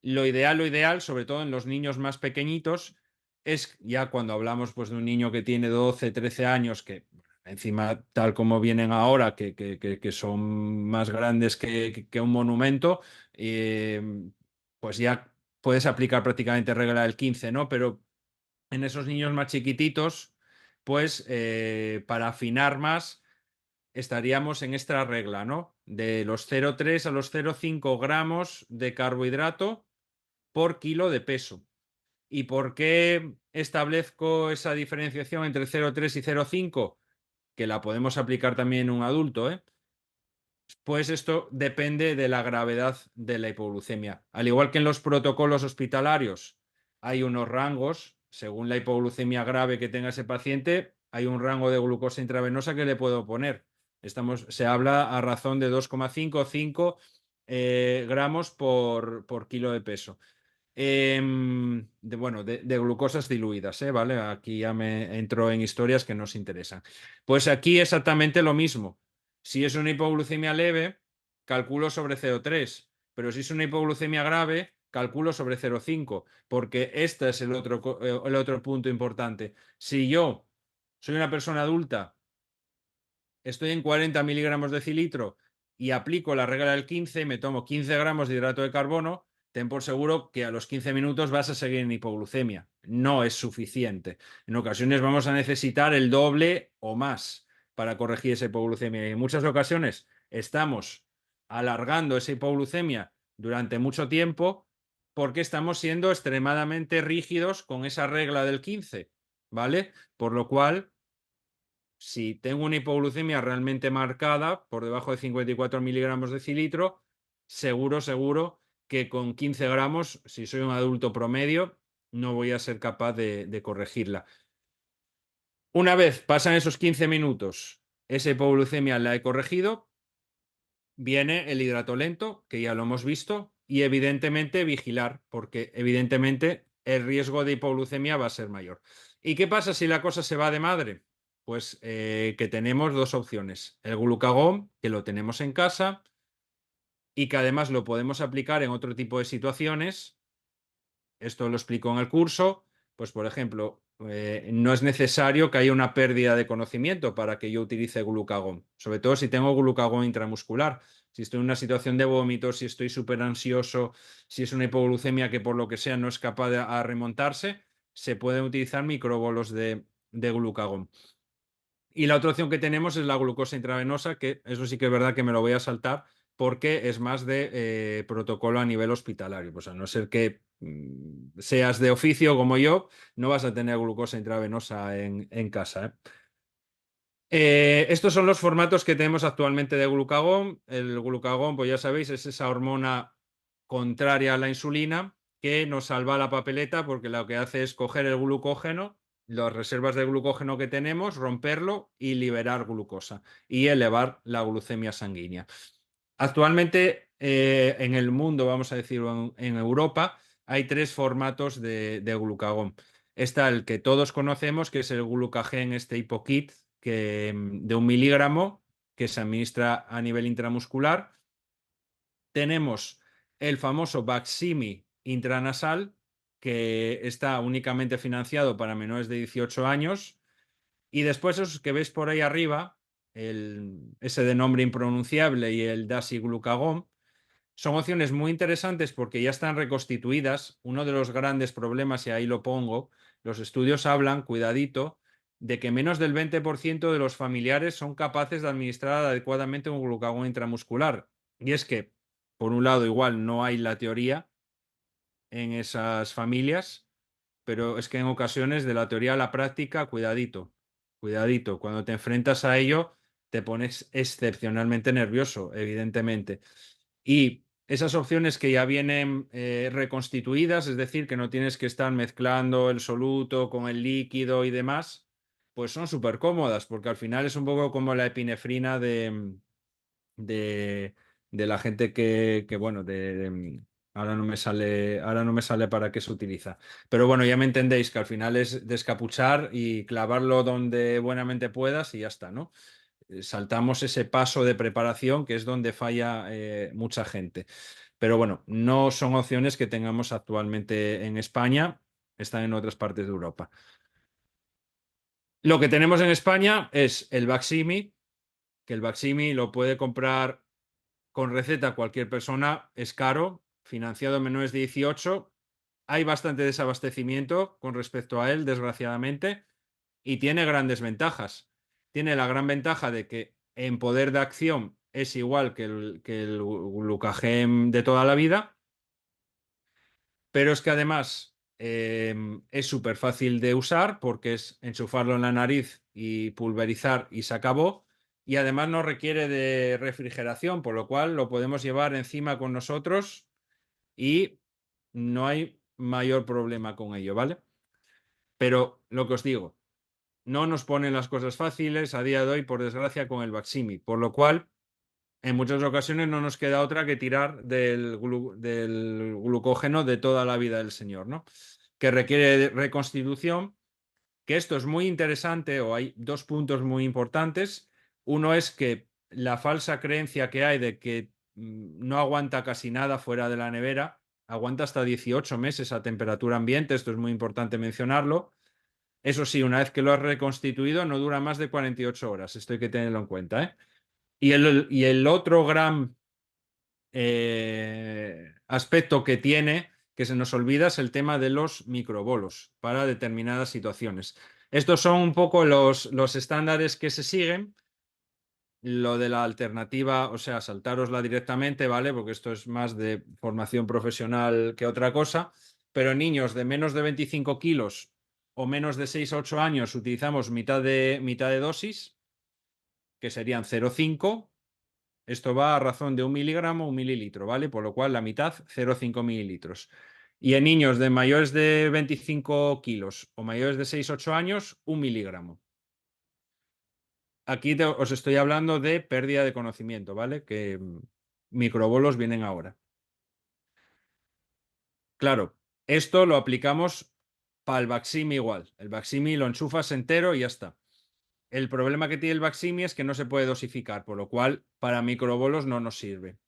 lo ideal, sobre todo en los niños más pequeñitos, es ya cuando hablamos pues, de un niño que tiene 12, 13 años, que encima, tal como vienen ahora, que son más grandes que un monumento, pues ya puedes aplicar prácticamente regla del 15, ¿no? Pero en esos niños más chiquititos, pues para afinar más, estaríamos en esta regla, ¿no? De los 0,3 a los 0,5 gramos de carbohidrato por kilo de peso. ¿Y por qué establezco esa diferenciación entre 0,3 y 0,5? Que la podemos aplicar también en un adulto, ¿eh? Pues esto depende de la gravedad de la hipoglucemia. Al igual que en los protocolos hospitalarios hay unos rangos, según la hipoglucemia grave que tenga ese paciente, hay un rango de glucosa intravenosa que le puedo poner. Se habla a razón de 2,5 o 5 gramos por kilo de peso. Bueno, de glucosas diluidas, ¿vale? Aquí ya me entro en historias que nos interesan. Pues aquí exactamente lo mismo. Si es una hipoglucemia leve, calculo sobre 0,3. pero si es una hipoglucemia grave, calculo sobre 0,5, porque este es el otro punto importante. Si yo soy una persona adulta, estoy en 40 miligramos de cilitro y aplico la regla del 15, me tomo 15 gramos de hidrato de carbono, ten por seguro que a los 15 minutos vas a seguir en hipoglucemia. No es suficiente. En ocasiones vamos a necesitar el doble o más para corregir esa hipoglucemia. Y en muchas ocasiones estamos alargando esa hipoglucemia durante mucho tiempo porque estamos siendo extremadamente rígidos con esa regla del 15, ¿vale? Por lo cual, si tengo una hipoglucemia realmente marcada, por debajo de 54 miligramos de cilitro, seguro que con 15 gramos, si soy un adulto promedio, no voy a ser capaz de corregirla. Una vez pasan esos 15 minutos, esa hipoglucemia la he corregido, viene el hidrato lento, que ya lo hemos visto, y evidentemente vigilar, porque evidentemente el riesgo de hipoglucemia va a ser mayor. ¿Y qué pasa si la cosa se va de madre? Pues que tenemos dos opciones. El glucagón, que lo tenemos en casa y que además lo podemos aplicar en otro tipo de situaciones. Esto lo explico en el curso. Pues, por ejemplo, no es necesario que haya una pérdida de conocimiento para que yo utilice glucagón, sobre todo si tengo glucagón intramuscular. Si estoy en una situación de vómito, si estoy súper ansioso, si es una hipoglucemia que por lo que sea no es capaz de remontarse, se pueden utilizar microbolos de glucagón. Y la otra opción que tenemos es la glucosa intravenosa, que eso sí que es verdad que me lo voy a saltar porque es más de protocolo a nivel hospitalario. Pues a no ser que seas de oficio como yo, no vas a tener glucosa intravenosa en casa, ¿eh? Estos son los formatos que tenemos actualmente de glucagón. El glucagón, pues ya sabéis, es esa hormona contraria a la insulina que nos salva la papeleta porque lo que hace es coger el glucógeno, las reservas de glucógeno que tenemos, romperlo y liberar glucosa y elevar la glucemia sanguínea. Actualmente en el mundo, vamos a decir, en Europa, hay tres formatos de glucagón. Está el que todos conocemos, que es el glucagen este HipoKit, que, de 1 miligramo, que se administra a nivel intramuscular. Tenemos el famoso Baqsimi intranasal, que está únicamente financiado para menores de 18 años. Y después esos que veis por ahí arriba, ese de nombre impronunciable y el dasiglucagón, son opciones muy interesantes porque ya están reconstituidas. Uno de los grandes problemas, y ahí lo pongo, los estudios hablan, cuidadito, de que menos del 20% de los familiares son capaces de administrar adecuadamente un glucagón intramuscular. Y es que, por un lado, igual no hay la teoría en esas familias, pero es que en ocasiones de la teoría a la práctica, cuidadito, cuidadito, cuando te enfrentas a ello, te pones excepcionalmente nervioso, evidentemente. Y esas opciones que ya vienen reconstituidas, es decir, que no tienes que estar mezclando el soluto con el líquido y demás, pues son súper cómodas, porque al final es un poco como la epinefrina de, de la gente bueno, ahora no me sale para qué se utiliza. Pero bueno, ya me entendéis que al final es descapuchar y clavarlo donde buenamente puedas y ya está, ¿no? Saltamos ese paso de preparación que es donde falla mucha gente. Pero bueno, no son opciones que tengamos actualmente en España, están en otras partes de Europa. Lo que tenemos en España es el Baqsimi, que el Baqsimi lo puede comprar con receta cualquier persona, es caro, financiado en menores de 18. Hay bastante desabastecimiento con respecto a él, desgraciadamente, y tiene grandes ventajas. Tiene la gran ventaja de que en poder de acción es igual que el glucagen de toda la vida, pero es que además es súper fácil de usar porque es enchufarlo en la nariz y pulverizar y se acabó. Y además no requiere de refrigeración, por lo cual lo podemos llevar encima con nosotros y no hay mayor problema con ello, ¿vale? Pero lo que os digo, no nos ponen las cosas fáciles a día de hoy, por desgracia, con el Baqsimi, por lo cual en muchas ocasiones no nos queda otra que tirar del glucógeno de toda la vida del señor, ¿no? Que requiere de reconstitución, que esto es muy interesante, o hay dos puntos muy importantes. Uno es que la falsa creencia que hay de que no aguanta casi nada fuera de la nevera, aguanta hasta 18 meses a temperatura ambiente, esto es muy importante mencionarlo. Eso sí, una vez que lo has reconstituido, no dura más de 48 horas, esto hay que tenerlo en cuenta, ¿eh? Y el otro gran aspecto que tiene, que se nos olvida, es el tema de los microbolos para determinadas situaciones. Estos son un poco los estándares que se siguen. Lo de la alternativa, o sea, saltárosla directamente, ¿vale? Porque esto es más de formación profesional que otra cosa. Pero niños de menos de 25 kilos o menos de 6 a 8 años utilizamos mitad de dosis, que serían 0,5. Esto va a razón de 1 miligramo, 1 mililitro, ¿vale? Por lo cual la mitad, 0,5 mililitros. Y en niños de mayores de 25 kilos o mayores de 6 a 8 años, 1 miligramo. Aquí os estoy hablando de pérdida de conocimiento, ¿vale? Que microbolos vienen ahora. Claro, esto lo aplicamos para el Baqsimi igual. El Baqsimi lo enchufas entero y ya está. El problema que tiene el Baqsimi es que no se puede dosificar, por lo cual para microbolos no nos sirve.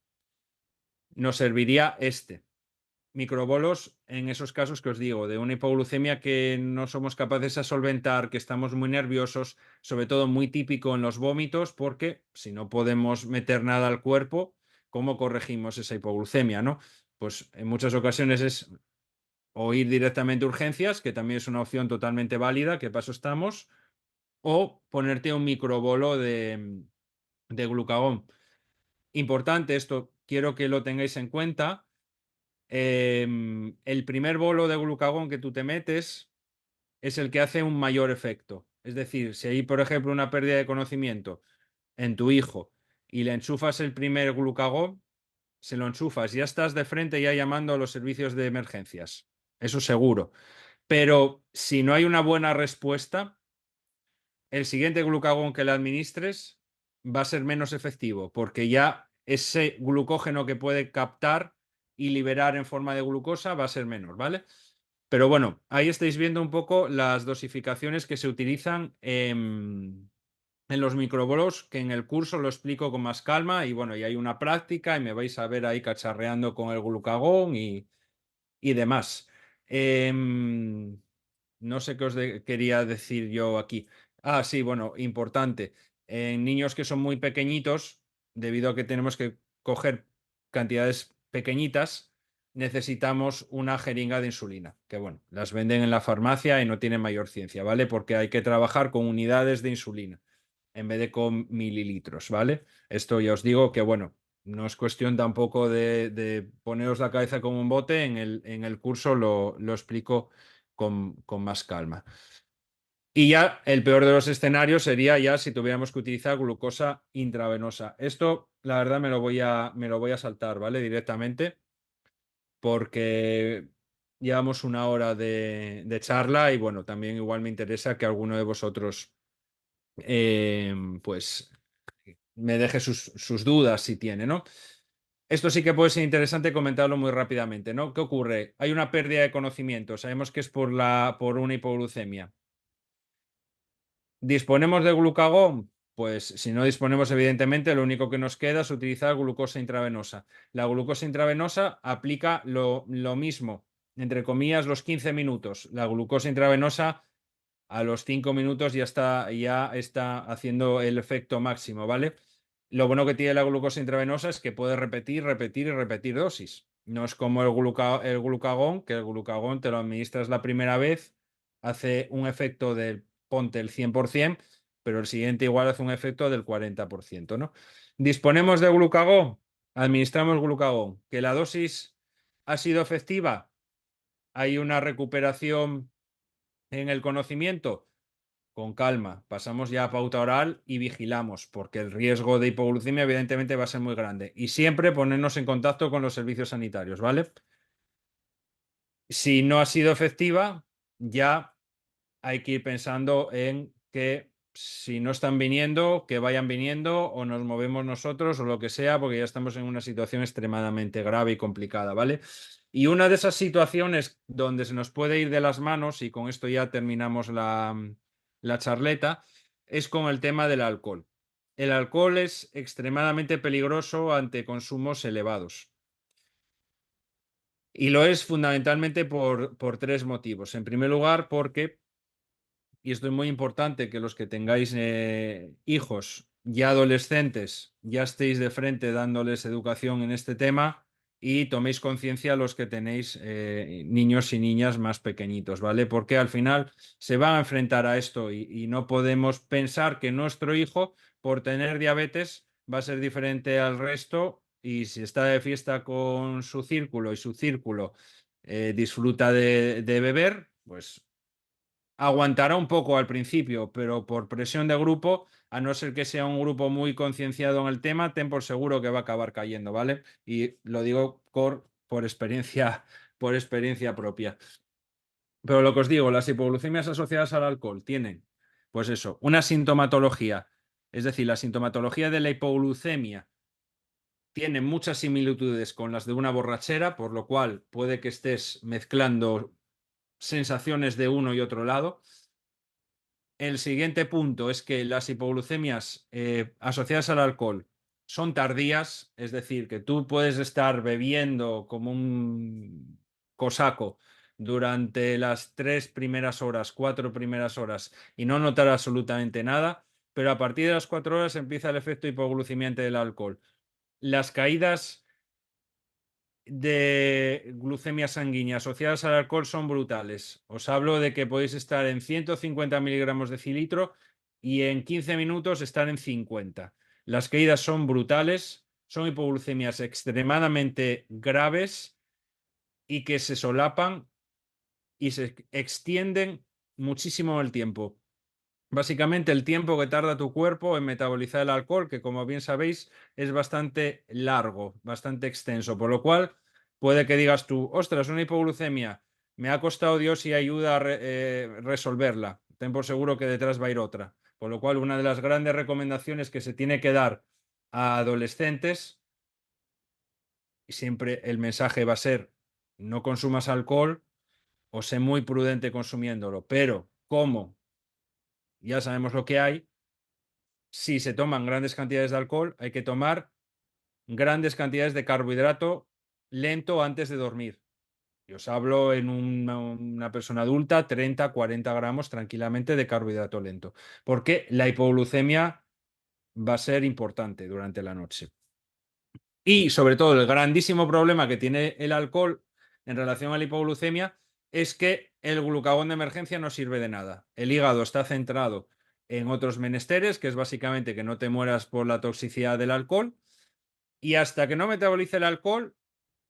Nos serviría este. Microbolos en esos casos que os digo, de una hipoglucemia que no somos capaces de solventar, que estamos muy nerviosos, sobre todo muy típico en los vómitos, porque si no podemos meter nada al cuerpo, ¿cómo corregimos esa hipoglucemia, no? Pues en muchas ocasiones es o ir directamente a urgencias, que también es una opción totalmente válida, que paso estamos, o ponerte un microbolo de glucagón. Importante esto, quiero que lo tengáis en cuenta. El primer bolo de glucagón que tú te metes es el que hace un mayor efecto. Es decir, si hay, por ejemplo, una pérdida de conocimiento en tu hijo y le enchufas el primer glucagón, se lo enchufas, ya estás de frente ya llamando a los servicios de emergencias. Eso seguro. Pero si no hay una buena respuesta, el siguiente glucagón que le administres va a ser menos efectivo, porque ya ese glucógeno que puede captar y liberar en forma de glucosa va a ser menor, ¿vale? Pero bueno, ahí estáis viendo un poco las dosificaciones que se utilizan en los microbolos, que en el curso lo explico con más calma y bueno, y hay una práctica y me vais a ver ahí cacharreando con el glucagón y demás. No sé qué os quería decir yo aquí. Ah, sí, bueno, importante. En niños que son muy pequeñitos, debido a que tenemos que coger cantidades pequeñitas, necesitamos una jeringa de insulina, que bueno, las venden en la farmacia y no tienen mayor ciencia, ¿vale? Porque hay que trabajar con unidades de insulina en vez de con mililitros, ¿vale? Esto ya os digo que, bueno, no es cuestión tampoco de poneros la cabeza como un bote, en el curso lo explico con más calma. Y ya el peor de los escenarios sería ya si tuviéramos que utilizar glucosa intravenosa. Esto, la verdad, me lo voy a saltar, ¿vale? Directamente, porque llevamos una hora de charla y bueno, también igual me interesa que alguno de vosotros pues me deje sus dudas si tiene, ¿no? Esto sí que puede ser interesante comentarlo muy rápidamente, ¿no? ¿Qué ocurre? Hay una pérdida de conocimiento, sabemos que es por una hipoglucemia. ¿Disponemos de glucagón? Pues si no disponemos, evidentemente, lo único que nos queda es utilizar glucosa intravenosa. La glucosa intravenosa aplica lo mismo, entre comillas, los 15 minutos. La glucosa intravenosa a los 5 minutos ya está haciendo el efecto máximo, ¿vale? Lo bueno que tiene la glucosa intravenosa es que puede repetir, repetir y repetir dosis. No es como el glucagón, que el glucagón te lo administras la primera vez, hace un efecto del, ponte el 100%, pero el siguiente igual hace un efecto del 40%, ¿no? Disponemos de glucagón, administramos glucagón. ¿Que la dosis ha sido efectiva? ¿Hay una recuperación en el conocimiento? Con calma, pasamos ya a pauta oral y vigilamos, porque el riesgo de hipoglucemia evidentemente va a ser muy grande. Y siempre ponernos en contacto con los servicios sanitarios, ¿vale? Si no ha sido efectiva, ya hay que ir pensando en que si no están viniendo, que vayan viniendo o nos movemos nosotros o lo que sea, porque ya estamos en una situación extremadamente grave y complicada, ¿vale? Y una de esas situaciones donde se nos puede ir de las manos, y con esto ya terminamos la charleta, es con el tema del alcohol. el alcohol es extremadamente peligroso ante consumos elevados. Y lo es fundamentalmente por tres motivos. En primer lugar, porque, y esto es muy importante, que los que tengáis hijos ya adolescentes ya estéis de frente dándoles educación en este tema y toméis conciencia los que tenéis niños y niñas más pequeñitos, ¿vale? Porque al final se van a enfrentar a esto y no podemos pensar que nuestro hijo, por tener diabetes, va a ser diferente al resto y si está de fiesta con su círculo y su círculo disfruta de beber, pues aguantará un poco al principio, pero por presión de grupo, a no ser que sea un grupo muy concienciado en el tema, ten por seguro que va a acabar cayendo, ¿vale? Y lo digo por experiencia, por experiencia propia. Pero lo que os digo, las hipoglucemias asociadas al alcohol tienen, pues eso, una sintomatología. Es decir, la sintomatología de la hipoglucemia tiene muchas similitudes con las de una borrachera, por lo cual puede que estés mezclando sensaciones de uno y otro lado. El siguiente punto es que las hipoglucemias asociadas al alcohol son tardías, es decir, que tú puedes estar bebiendo como un cosaco durante las 3 primeras horas, 4 primeras horas y no notar absolutamente nada, pero a partir de las 4 horas empieza el efecto hipoglucemiante del alcohol. Las caídas de glucemia sanguínea asociadas al alcohol son brutales. Os hablo de que podéis estar en 150 miligramos de cilitro y en 15 minutos estar en 50. Las caídas son brutales, son hipoglucemias extremadamente graves y que se solapan y se extienden muchísimo en el tiempo. Básicamente el tiempo que tarda tu cuerpo en metabolizar el alcohol, que como bien sabéis es bastante largo, bastante extenso, por lo cual puede que digas tú, ostras, una hipoglucemia, me ha costado Dios y ayuda a resolverla. Ten por seguro que detrás va a ir otra. Por lo cual una de las grandes recomendaciones que se tiene que dar a adolescentes, y siempre el mensaje va a ser, no consumas alcohol o sé muy prudente consumiéndolo, pero como ya sabemos lo que hay, si se toman grandes cantidades de alcohol, hay que tomar grandes cantidades de carbohidrato lento antes de dormir. Y os hablo en una persona adulta, 30, 40 gramos tranquilamente de carbohidrato lento, porque la hipoglucemia va a ser importante durante la noche. Y sobre todo el grandísimo problema que tiene el alcohol en relación a la hipoglucemia es que el glucagón de emergencia no sirve de nada. El hígado está centrado en otros menesteres, que es básicamente que no te mueras por la toxicidad del alcohol, y hasta que no metabolice el alcohol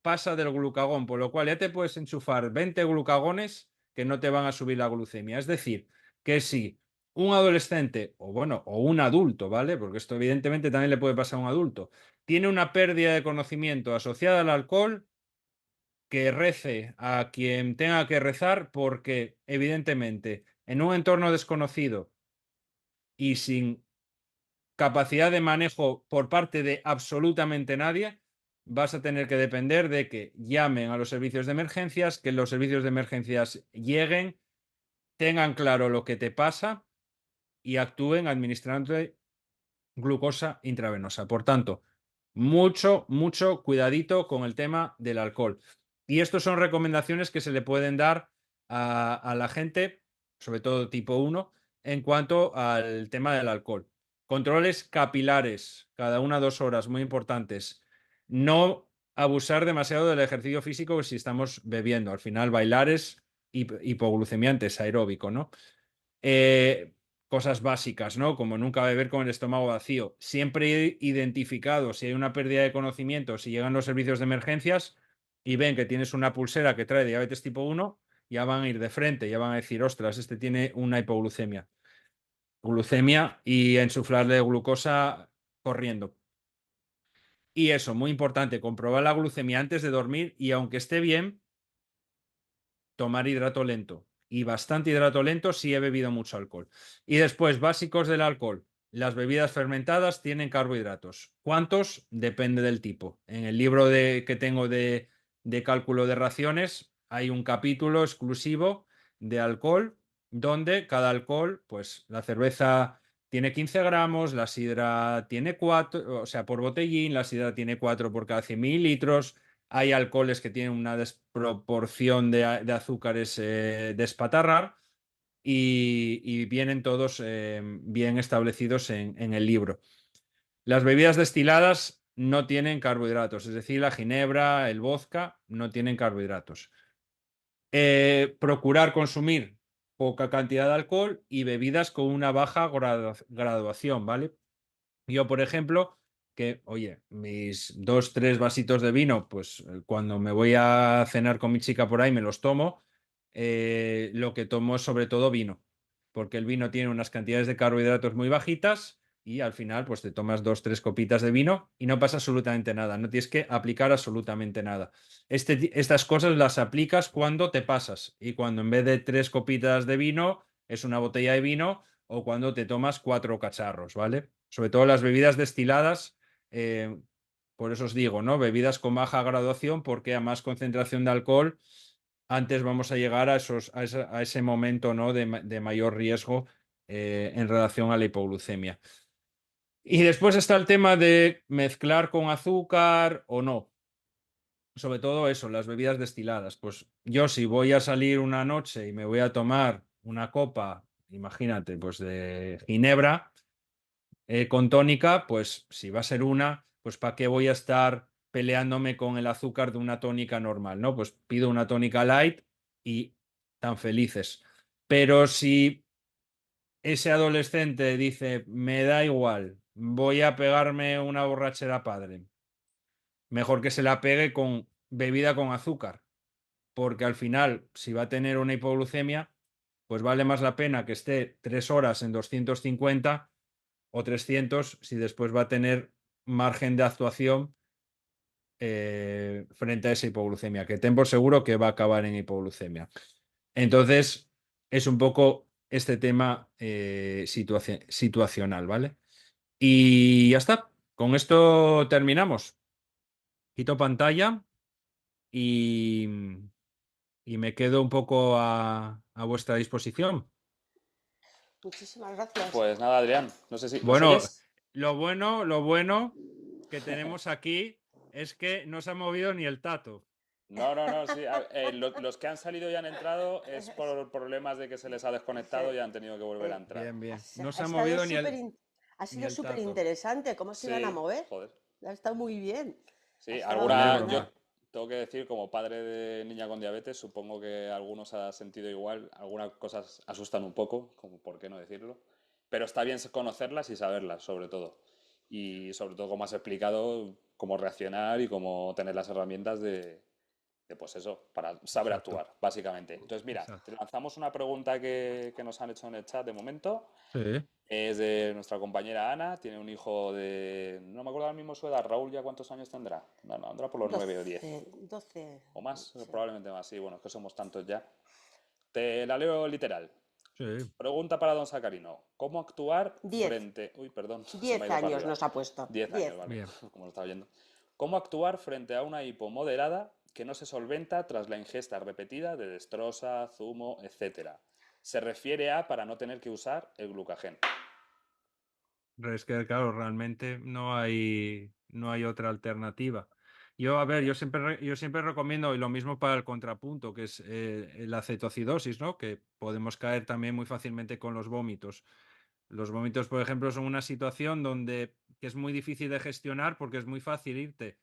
pasa del glucagón, por lo cual ya te puedes enchufar 20 glucagones que no te van a subir la glucemia. Es decir, que si un adolescente, o bueno, o un adulto, ¿vale? Porque esto evidentemente también le puede pasar a un adulto, tiene una pérdida de conocimiento asociada al alcohol, que rece a quien tenga que rezar, porque evidentemente en un entorno desconocido y sin capacidad de manejo por parte de absolutamente nadie, vas a tener que depender de que llamen a los servicios de emergencias, que los servicios de emergencias lleguen, tengan claro lo que te pasa y actúen administrando glucosa intravenosa. Por tanto, mucho, mucho cuidadito con el tema del alcohol. Y estas son recomendaciones que se le pueden dar a la gente, sobre todo tipo 1, en cuanto al tema del alcohol. Controles capilares, cada 1 a 2 horas, muy importantes. No abusar demasiado del ejercicio físico si estamos bebiendo. Al final, bailar es hipoglucemiante, aeróbico, ¿no? Eh, Cosas básicas, ¿no? Como nunca beber con el estómago vacío. Siempre identificado si hay una pérdida de conocimiento, si llegan los servicios de emergencias y ven que tienes una pulsera que trae diabetes tipo 1, ya van a ir de frente, ya van a decir, ostras, este tiene una hipoglucemia. Glucemia y ensuflarle glucosa corriendo. Y eso, muy importante, comprobar la glucemia antes de dormir y aunque esté bien, tomar hidrato lento. Y bastante hidrato lento si he bebido mucho alcohol. Y después, básicos del alcohol. Las bebidas fermentadas tienen carbohidratos. ¿Cuántos? Depende del tipo. En el libro que tengo de cálculo de raciones hay un capítulo exclusivo de alcohol donde cada alcohol, pues la cerveza tiene 15 gramos, la sidra tiene 4, o sea, por botellín, la sidra tiene 4 por cada 100 mililitros. Hay alcoholes que tienen una desproporción de azúcares de espatarrar y vienen todos bien establecidos en el libro. Las bebidas destiladas no tienen carbohidratos, es decir, la ginebra, el vodka no tienen carbohidratos. Procurar consumir poca cantidad de alcohol y bebidas con una baja graduación, ¿vale? Yo, por ejemplo, que, oye, mis 2, 3 vasitos de vino, pues cuando me voy a cenar con mi chica por ahí me los tomo. Lo que tomo es sobre todo vino, porque el vino tiene unas cantidades de carbohidratos muy bajitas y al final pues te tomas 2, 3 copitas de vino y no pasa absolutamente nada, no tienes que aplicar absolutamente nada. Estas cosas las aplicas cuando te pasas y cuando en vez de 3 copitas de vino es una botella de vino o cuando te tomas 4 cacharros, ¿vale? Sobre todo las bebidas destiladas, por eso os digo, ¿no? Bebidas con baja graduación, porque a más concentración de alcohol, antes vamos a llegar a ese momento, ¿no? de mayor riesgo en relación a la hipoglucemia. Y después está el tema de mezclar con azúcar o no. Sobre todo eso, las bebidas destiladas. Pues yo si voy a salir una noche y me voy a tomar una copa, imagínate, pues de ginebra, con tónica, pues si va a ser una, pues ¿para qué voy a estar peleándome con el azúcar de una tónica normal? ¿No? Pues pido una tónica light y tan felices. Pero si ese adolescente dice, me da igual, voy a pegarme una borrachera padre, mejor que se la pegue con bebida con azúcar, porque al final, si va a tener una hipoglucemia, pues vale más la pena que esté 3 horas en 250 o 300 si después va a tener margen de actuación frente a esa hipoglucemia, que ten por seguro que va a acabar en hipoglucemia. Entonces, es un poco este tema situacional, ¿vale? Y ya está. Con esto terminamos. Quito pantalla y, y me quedo un poco a vuestra disposición. Muchísimas gracias. Pues nada, Adrián, no sé si nos Bueno, oyes. lo bueno que tenemos aquí es que no se ha movido ni el tato. No, no, no, sí. Los que han salido y han entrado es por problemas de que se les ha desconectado y han tenido que volver a Eh, entrar. Bien, bien. ha No se ha estado movido ha ni sido el súper tato. interesante cómo se iban a Sí, mover. joder. Ha estado muy bien. Ha Sí, estado Me alegro. yo fenomenal. tengo que decir, como padre de niña con diabetes, supongo que algunos ha sentido igual, algunas cosas asustan un poco, como por qué no decirlo, pero está bien conocerlas y saberlas, sobre todo. Y sobre todo, como has explicado, cómo reaccionar y cómo tener las herramientas pues eso, para saber Exacto, actuar, básicamente. Entonces, mira, te exacto. lanzamos una pregunta que nos han hecho en el chat de momento. Sí. Es de nuestra compañera Ana, tiene un hijo de, no me acuerdo ahora mismo su edad, Raúl, ¿ya cuántos años tendrá? No, no, andará por los 9 o 10 12, o más, sí. probablemente más, sí, bueno, es que somos tantos ya. Te la leo literal. Sí. Pregunta para don Sacarino, ¿cómo actuar 10. frente... Uy, perdón, se me ha 10 ido para años arriba. nos ha puesto. 10 años, 10. vale, Bien. como lo estaba viendo. ¿Cómo actuar frente a una hipomoderada que no se solventa tras la ingesta repetida de destroza, zumo, etcétera? Se refiere a para no tener que usar el glucagén. Es que, claro, realmente no hay otra alternativa. Yo, a ver, yo siempre recomiendo, y lo mismo para el contrapunto, que es la cetoacidosis, ¿no? Que podemos caer también muy fácilmente con los vómitos. Los vómitos, por ejemplo, son una situación que es muy difícil de gestionar porque es muy fácil irte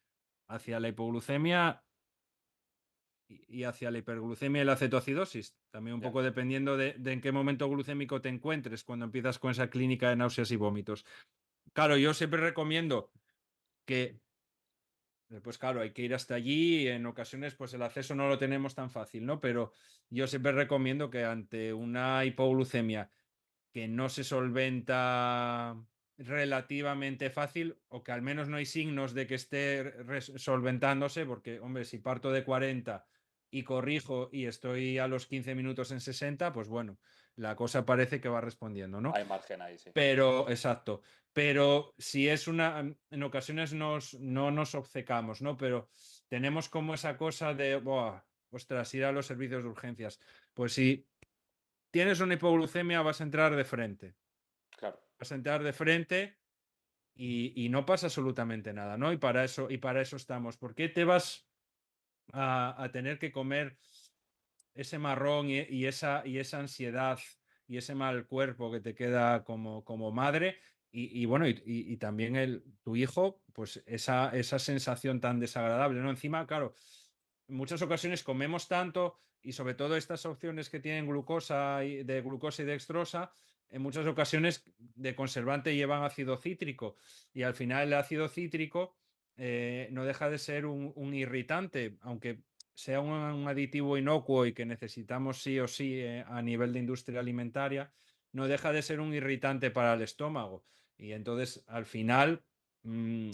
hacia la hipoglucemia y hacia la hiperglucemia y la cetoacidosis. También un Ya. poco dependiendo de en qué momento glucémico te encuentres cuando empiezas con esa clínica de náuseas y vómitos. Claro, yo siempre recomiendo que, pues claro, hay que ir hasta allí y en ocasiones pues el acceso no lo tenemos tan fácil, ¿no? Pero yo siempre recomiendo que ante una hipoglucemia que no se solventa relativamente fácil o que al menos no hay signos de que esté solventándose, porque, hombre, si parto de 40 y corrijo y estoy a los 15 minutos en 60, pues bueno, la cosa parece que va respondiendo, ¿no? Hay margen ahí, sí. Pero, exacto. Pero si es en ocasiones no nos obcecamos, ¿no? Pero tenemos como esa cosa de, "Buah, ostras, ir a los servicios de urgencias". Pues si tienes una hipoglucemia, vas a entrar de frente. Claro. vas a entrar de frente y no pasa absolutamente nada, ¿no? Y para eso estamos. ¿Por qué te vas a tener que comer ese marrón y esa ansiedad y ese mal cuerpo que te queda como madre? Y bueno, y también tu hijo, pues esa sensación tan desagradable, ¿no? Encima, claro, en muchas ocasiones comemos tanto y sobre todo estas opciones que tienen de glucosa y dextrosa, en muchas ocasiones de conservante llevan ácido cítrico y al final el ácido cítrico no deja de ser un irritante, aunque sea un aditivo inocuo y que necesitamos sí o sí a nivel de industria alimentaria, no deja de ser un irritante para el estómago. Y entonces, al final, mm,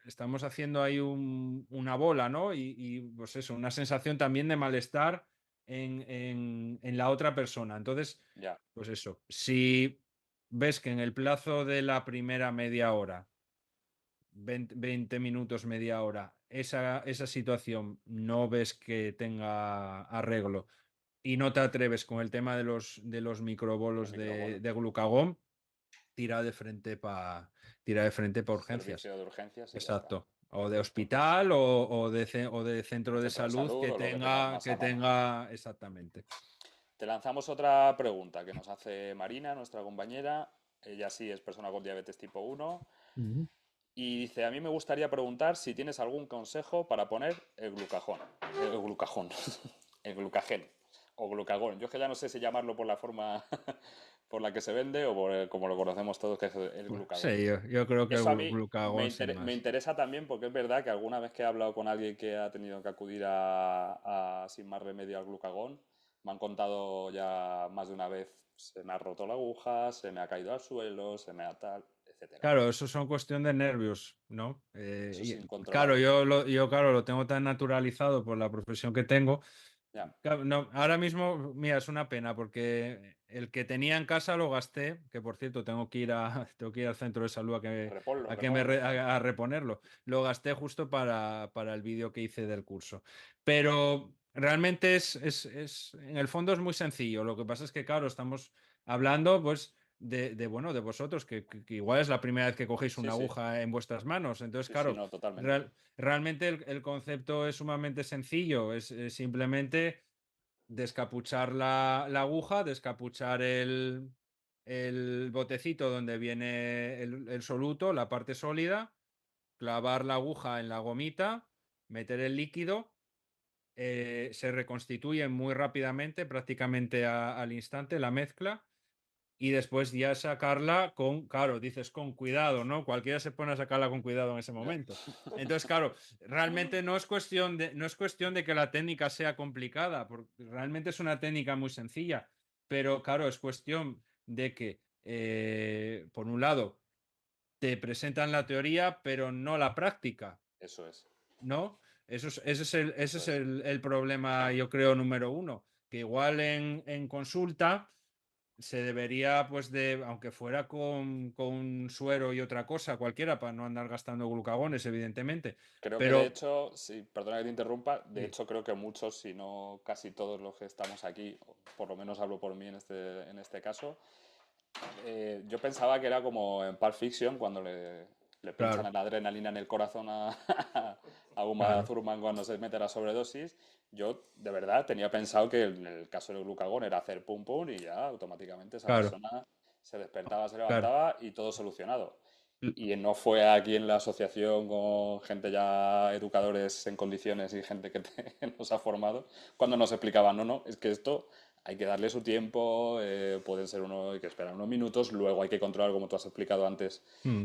estamos haciendo ahí una bola, ¿no? Pues eso, una sensación también de malestar en la otra persona. Entonces, Ya, pues eso, si ves que en el plazo de la primera media hora 20 minutos, media hora, esa situación no ves que tenga arreglo y no te atreves con el tema de los el microbolos de, microbolo. de glucagón, tira de frente para urgencias. Servicio de urgencias y ya está. Exacto. O de Perfecto. hospital o de centro de Centro de salud salud que o lo que tengas tenga, más que a mano. tenga exactamente. Te lanzamos otra pregunta que nos hace Marina, nuestra compañera. Ella sí es persona con diabetes tipo 1. Ujú. Y dice, a mí me gustaría preguntar si tienes algún consejo para poner el glucagón. El glucagón. El glucagén. O glucagón. Yo es que ya no sé si llamarlo por la forma por la que se vende o por como lo conocemos todos, que es el glucagón. Sí, yo creo que Eso a mí glucagón sin me más. interesa también porque es verdad que alguna vez que he hablado con alguien que ha tenido que acudir sin más remedio al glucagón, me han contado ya más de una vez, se me ha roto la aguja, se me ha caído al suelo, se me ha tal, etcétera. Claro, eso son cuestión de nervios, ¿no? Eso es Claro, incontrolable. yo claro, lo tengo tan naturalizado por la profesión que tengo. Ya, Claro, no, ahora mismo, mira, es una pena porque el que tenía en casa lo gasté, que por cierto tengo que ir al centro de salud reponlo, a, que me repónlo. re- a reponerlo. Lo gasté justo para el vídeo que hice del curso. Pero realmente en el fondo es muy sencillo. Lo que pasa es que, claro, estamos hablando, pues, bueno, de vosotros, que igual es la primera vez que cogéis Sí, una sí, aguja en vuestras manos. Entonces, sí, sí, claro, no, totalmente. realmente el concepto es sumamente sencillo. Es simplemente descapuchar la aguja, descapuchar el botecito donde viene el soluto, la parte sólida, clavar la aguja en la gomita, meter el líquido, se reconstituye muy rápidamente, prácticamente al instante, la mezcla. Y después ya sacarla claro, dices con cuidado, ¿no? Cualquiera se pone a sacarla con cuidado en ese Ya. momento. Entonces, claro, realmente no es cuestión de que la técnica sea complicada, porque realmente es una técnica muy sencilla, pero claro, es cuestión de que, por un lado, te presentan la teoría, pero no la práctica, Eso es, ¿no? Ese es eso es. el problema, yo creo, número uno, que igual en consulta se debería, pues, aunque fuera con suero y otra cosa, cualquiera, para no andar gastando glucagones, evidentemente. Creo que de Pero hecho, sí, perdona que te interrumpa, de sí, hecho creo que muchos, si no casi todos los que estamos aquí, o por lo menos hablo por mí en este caso, yo pensaba que era como en Pulp Fiction cuando le claro, pinchan la adrenalina en el corazón a Uma claro, Thurman cuando se mete la sobredosis. Yo de verdad tenía pensado que en el caso del glucagón era hacer pum pum y ya automáticamente esa claro, persona se despertaba, se claro. levantaba y todo solucionado. Y no fue aquí en la asociación con gente ya educadores en condiciones y gente que nos ha formado cuando nos explicaban, no, no, es que esto hay que darle su tiempo, pueden ser hay que esperar unos minutos, luego hay que controlar, como tú has explicado antes, Mm,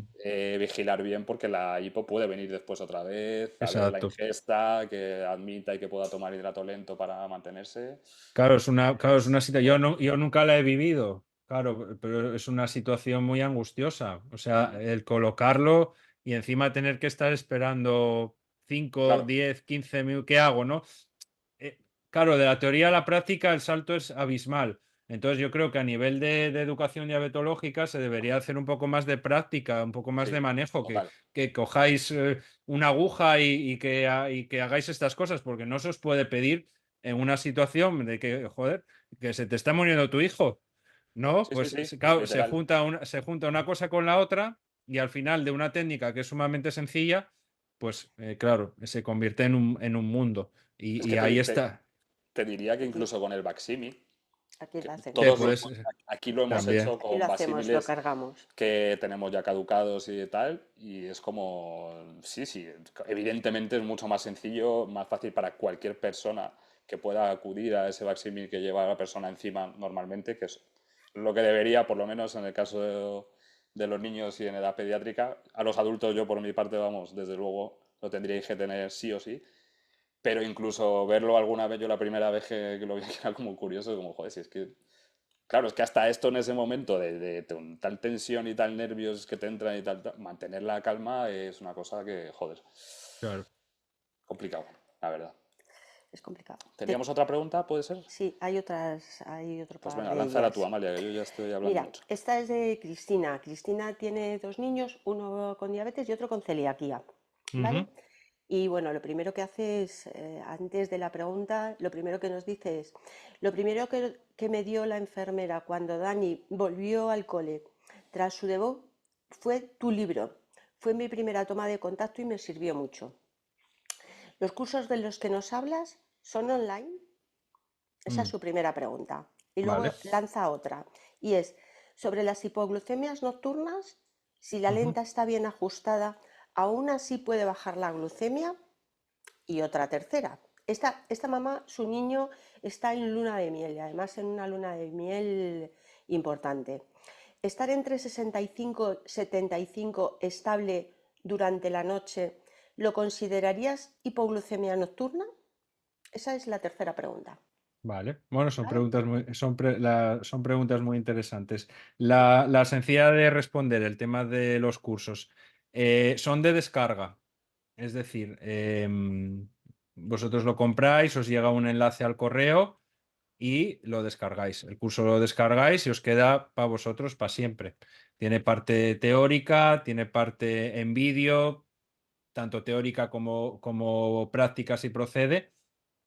vigilar bien porque la hipo puede venir después otra vez, a ver la exacto. ingesta, que admita y que pueda tomar hidrato lento para mantenerse. Claro, es una situación. Yo, Joder. no, yo nunca la he vivido, claro, pero es una situación muy angustiosa. O sea, Mm, el colocarlo y encima tener que estar esperando 5, claro, 10, 15 minutos, ¿qué hago, no? Claro, de la teoría a la práctica el salto es abismal. Entonces yo creo que a nivel de educación diabetológica se debería hacer un poco más de práctica, un poco más de sí, manejo, que, total. que cojáis una aguja y que hagáis estas cosas, porque no se os puede pedir en una situación de que, joder, que se te está muriendo tu hijo. ¿no? Sí, sí, Pues sí, claro, literal. se junta una cosa con la otra y al final de una técnica que es sumamente sencilla, pues claro, se convierte en un mundo. Es Y que ahí está. te diría que Aquí, incluso con el Baximi, aquí que lo hacemos. Te todos puedes aquí lo hemos también. hecho Aquí lo con hacemos, lo Baxímiles cargamos. que tenemos ya caducados y tal, y es como, sí, sí, evidentemente es mucho más sencillo, más fácil para cualquier persona que pueda acudir a ese Baximi que lleva a la persona encima normalmente, que es lo que debería, por lo menos en el caso de los niños y en edad pediátrica. A los adultos yo por mi parte, vamos, desde luego lo tendríais que tener sí o sí. Pero incluso verlo alguna vez, yo la primera vez que lo vi, que era como curioso, como, joder, si es que, claro, es que hasta esto en ese momento de tal tensión y tal nervios que te entran y tal, mantener la calma es una cosa que, joder, Claro. complicado, la verdad. Es complicado. ¿Teníamos otra pregunta, puede ser? Sí, hay otro Pues par venga, de lánzala tú, ellas. Amalia, que yo ya estoy hablando Mira, mucho. esta es de Cristina. Cristina tiene dos niños, uno con diabetes y otro con celiaquía, ¿vale? Ujú. Y bueno, lo primero que hace es, antes de la pregunta, lo primero que nos dice es, lo primero que me dio la enfermera cuando Dani volvió al cole tras su debut fue tu libro. Fue mi primera toma de contacto y me sirvió mucho. ¿Los cursos de los que nos hablas son online? Esa es Mm, su primera pregunta. Y vale. luego lanza otra. Y es, sobre las hipoglucemias nocturnas, si la Ujú. lenta está bien ajustada, ¿aún así puede bajar la glucemia? Y otra tercera. Esta mamá, su niño está en luna de miel y además en una luna de miel importante. ¿Estar entre 65 y 75 estable durante la noche, lo considerarías hipoglucemia nocturna? Esa es la tercera pregunta. Vale. Bueno, son ¿Vale? preguntas son preguntas muy interesantes. La sencilla de responder, el tema de los cursos, son de descarga. Es decir, vosotros lo compráis, os llega un enlace al correo y lo descargáis. El curso lo descargáis y os queda para vosotros para siempre. Tiene parte teórica, tiene parte en vídeo, tanto teórica como práctica si procede.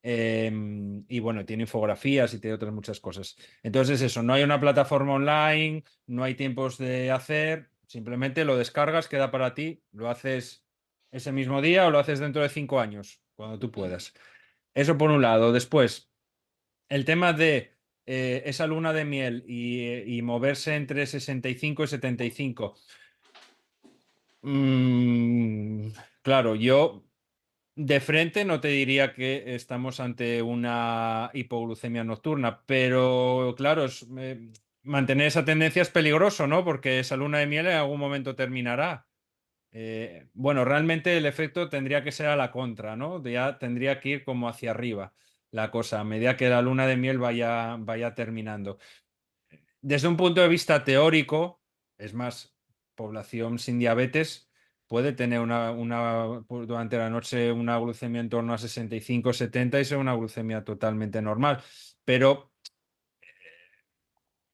Y bueno, tiene infografías y tiene otras muchas cosas. Entonces, eso, no hay una plataforma online, no hay tiempos de hacer, simplemente lo descargas, queda para ti, lo haces ese mismo día o lo haces dentro de 5 años, cuando tú Ujú. puedas. Eso por un lado. Después, el tema de esa luna de miel y moverse entre 65 y 75. Mm, claro, yo de frente no te diría que estamos ante una hipoglucemia nocturna, pero claro, mantener esa tendencia es peligroso, ¿no? Porque esa luna de miel en algún momento terminará. Bueno, realmente el efecto tendría que ser a la contra, ¿no? Ya tendría que ir como hacia arriba la cosa, a medida que la luna de miel vaya terminando. Desde un punto de vista teórico, es más, población sin diabetes puede tener durante la noche una glucemia en torno a 65-70 y ser una glucemia totalmente normal. Pero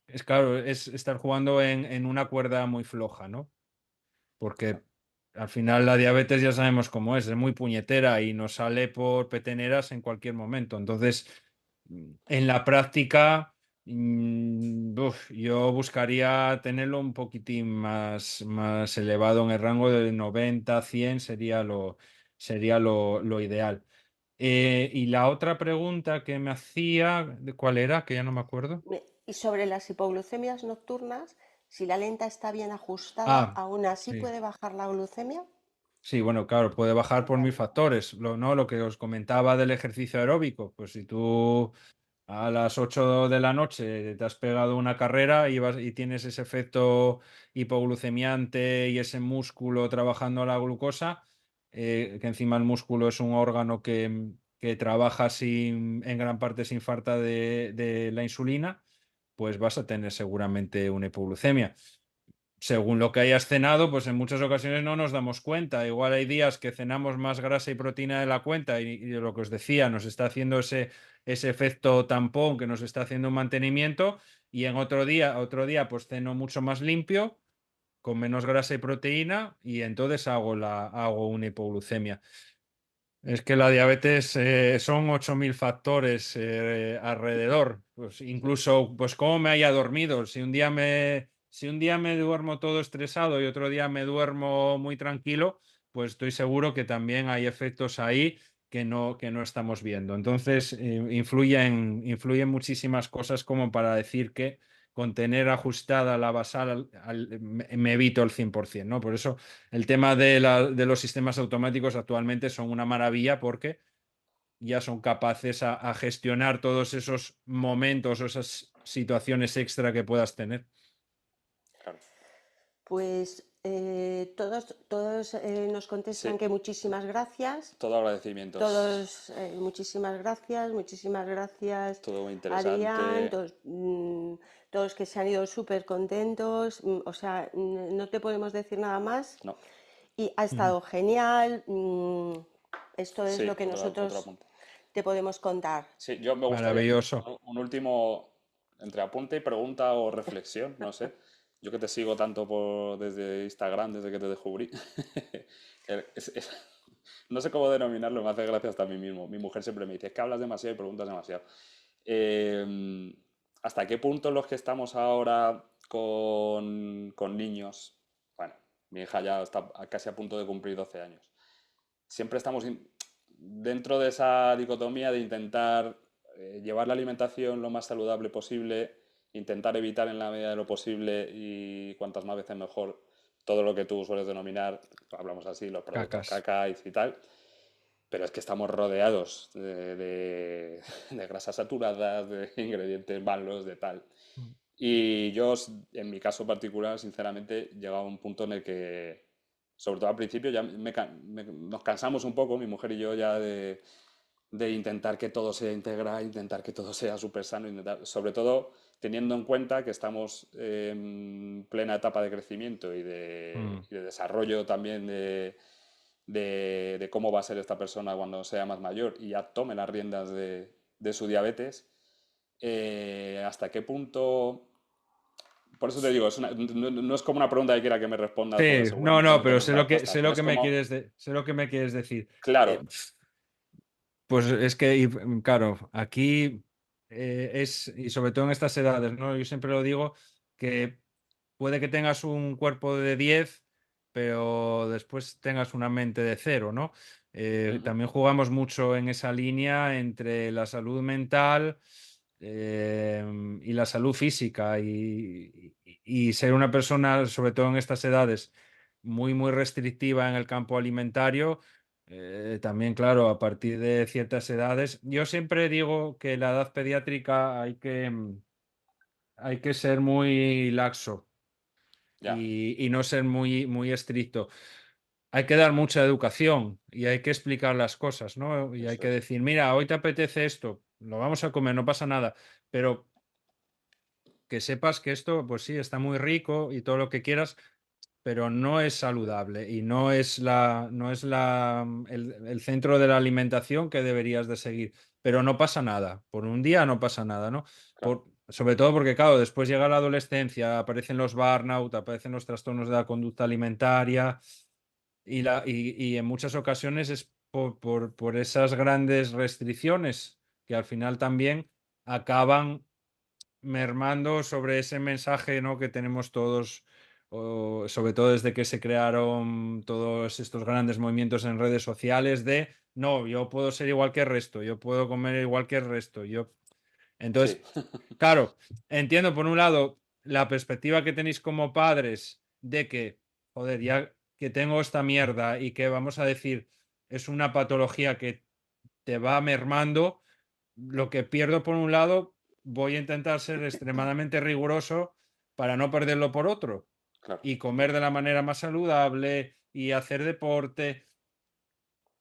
es claro, es estar jugando en una cuerda muy floja, ¿no? Porque al final la diabetes ya sabemos cómo es muy puñetera y nos sale por peteneras en cualquier momento. Entonces, en la práctica, yo buscaría tenerlo un poquitín más elevado en el rango de 90, 100 sería lo ideal. Y la otra pregunta que me hacía, ¿cuál era? Que ya no me acuerdo. Y sobre las hipoglucemias nocturnas, si la lenta está bien ajustada, Ah, ¿aún así sí. puede bajar la glucemia? Sí, bueno, claro, puede bajar por mil factores. Lo que os comentaba del ejercicio aeróbico, pues si tú a las 8 de la noche te has pegado una carrera y tienes ese efecto hipoglucemiante y ese músculo trabajando la glucosa, que encima el músculo es un órgano que trabaja en gran parte sin falta de la insulina, pues vas a tener seguramente una hipoglucemia según lo que hayas cenado, pues en muchas ocasiones no nos damos cuenta. Igual hay días que cenamos más grasa y proteína de la cuenta y lo que os decía, nos está haciendo ese efecto tampón que nos está haciendo un mantenimiento y en otro día pues ceno mucho más limpio, con menos grasa y proteína y entonces hago una hipoglucemia. Es que la diabetes son 8.000 factores alrededor. Pues Sí, incluso, pues cómo me haya dormido. Si un día me duermo todo estresado y otro día me duermo muy tranquilo, pues estoy seguro que también hay efectos ahí que no estamos viendo. Entonces, influyen muchísimas cosas como para decir que con tener ajustada la basal me evito el 100%, ¿no? Por eso el tema de los sistemas automáticos actualmente son una maravilla porque ya son capaces a gestionar todos esos momentos o esas situaciones extra que puedas tener. claro. Pues todos nos contestan Sí, que muchísimas gracias. todo agradecimientos. Todos, muchísimas gracias, Todo muy Adrián, interesante. todos que se han ido súper contentos, o sea, no te podemos decir nada más No, y ha Mm. estado genial, esto es sí, lo que otro nosotros apunte. te podemos contar. Sí, yo me gustaría Maravilloso. un último, entre apunte y pregunta o reflexión, no sé. Yo que te sigo tanto desde Instagram, desde que te descubrí. No sé cómo denominarlo, me hace gracia hasta a mí mismo. Mi mujer siempre me dice, es que hablas demasiado y preguntas demasiado. Eh, ¿Hasta qué punto los que estamos ahora con niños, bueno, mi hija ya está casi a punto de cumplir 12 años, siempre estamos dentro de esa dicotomía de intentar llevar la alimentación lo más saludable posible, intentar evitar en la medida de lo posible y cuantas más veces mejor todo lo que tú sueles denominar, hablamos así, los productos Cacas. caca y tal, pero es que estamos rodeados de grasas saturadas, de ingredientes malos, de tal. Mm. Y yo, en mi caso particular, sinceramente, llegaba a un punto en el que, sobre todo al principio, ya nos cansamos un poco, mi mujer y yo, ya de intentar que todo sea integral, intentar que todo sea súper sano, sobre todo teniendo en cuenta que estamos en plena etapa de crecimiento Mm. y de desarrollo también de cómo va a ser esta persona cuando sea más mayor y ya tome las riendas de su diabetes, hasta qué punto... Por eso te digo, no es como una pregunta que quiera que me respondas porque Sí, no, seguramente no, no pero tendrás la respuesta, sé pero lo es que me como, sé lo que me quieres decir. claro, Pues es que, claro, aquí y sobre todo en estas edades, ¿no? Yo siempre lo digo, que puede que tengas un cuerpo de 10 pero después tengas una mente de cero, ¿no? ujú, También jugamos mucho en esa línea entre la salud mental y la salud física y ser una persona, sobre todo en estas edades, muy restrictiva en el campo alimentario también, claro, a partir de ciertas edades. Yo siempre digo que la edad pediátrica hay que ser muy laxo ya, y no ser muy estricto. Hay que dar mucha educación y hay que explicar las cosas, ¿no? Y hay eso que es, decir, mira, hoy te apetece esto, lo vamos a comer, no pasa nada, pero que sepas que esto, pues sí, está muy rico y todo lo que quieras, pero no es saludable y no es el centro de la alimentación que deberías de seguir. Pero no pasa nada, por un día no pasa nada, ¿no? claro, Sobre todo porque, claro, después llega la adolescencia, aparecen los burnout, aparecen los trastornos de la conducta alimentaria y en muchas ocasiones es por esas grandes restricciones que al final también acaban mermando sobre ese mensaje, ¿no? que tenemos todos, sobre todo desde que se crearon todos estos grandes movimientos en redes sociales de, no, yo puedo ser igual que el resto, yo puedo comer igual que el resto. sí, Entonces, claro, entiendo por un lado la perspectiva que tenéis como padres de que, joder, ya que tengo esta mierda y que vamos a decir es una patología que te va mermando, lo que pierdo por un lado, voy a intentar ser extremadamente riguroso para no perderlo por otro claro, y comer de la manera más saludable y hacer deporte,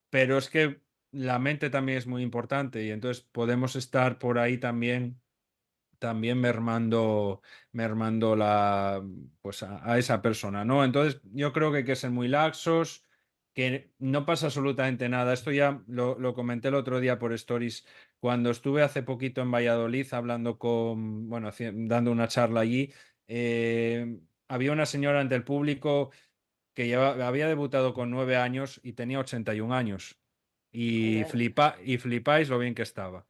pero es que la mente también es muy importante y entonces podemos estar por ahí también mermando pues a esa persona, ¿no? Entonces, yo creo que hay que ser muy laxos, que no pasa absolutamente nada. Esto ya lo comenté el otro día por Stories, cuando estuve hace poquito en Valladolid hablando bueno, dando una charla allí, había una señora ante el público que había debutado con 9 años y tenía 81 años. y, Hombre, y flipáis lo bien que estaba.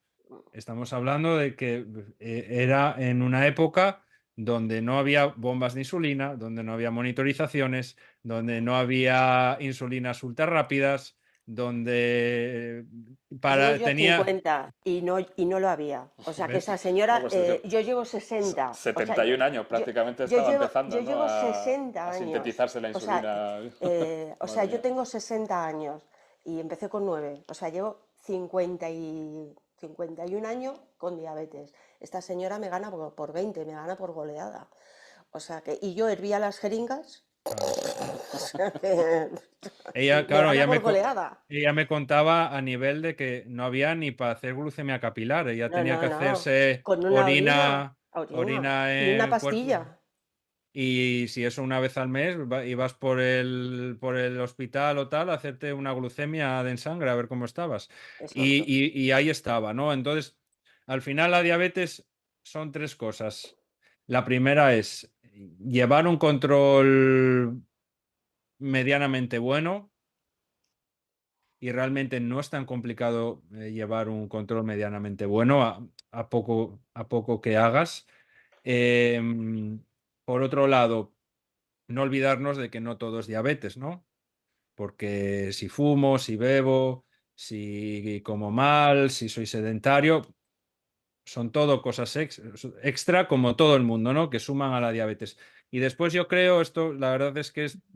Estamos hablando de que era en una época donde no había bombas de insulina, donde no había monitorizaciones, donde no había insulinas ultra rápidas, donde llevo para yo tenía 50 y no lo había. O sea que ¿ves? esa No, señora, pues es que yo llevo 60. O sea, 71 años yo, prácticamente estaba yo empezando, ¿no? llevo 60 A años. sintetizarse la O sea, insulina. o Madre sea, yo mía. tengo 60 años y empecé con 9. O sea, llevo 51 años con diabetes. Esta señora me gana por 20, me gana por goleada. O sea que, y yo hervía las jeringas, Claro. o sea que Ella, me claro, gana por goleada. ella me contaba a nivel de que no había ni para hacer glucemia capilar. Ella No, tenía no, que no. hacerse Con una orina, orina orina y una en cuerpo. pastilla. Y si eso una vez al mes, ibas por el hospital o tal a hacerte una glucemia de en sangre a ver cómo estabas. Exacto. Y ahí estaba, ¿no? Entonces, al final la diabetes son tres cosas. La primera es llevar un control medianamente bueno y realmente no es tan complicado llevar un control medianamente bueno a poco que hagas. Em, por otro lado, no olvidarnos de que no todo es diabetes, ¿no? Porque si fumo, si bebo, si como mal, si soy sedentario, son todo cosas extra como todo el mundo, ¿no? Que suman a la diabetes. Y después yo creo, esto la verdad es que es ¿Qué haces?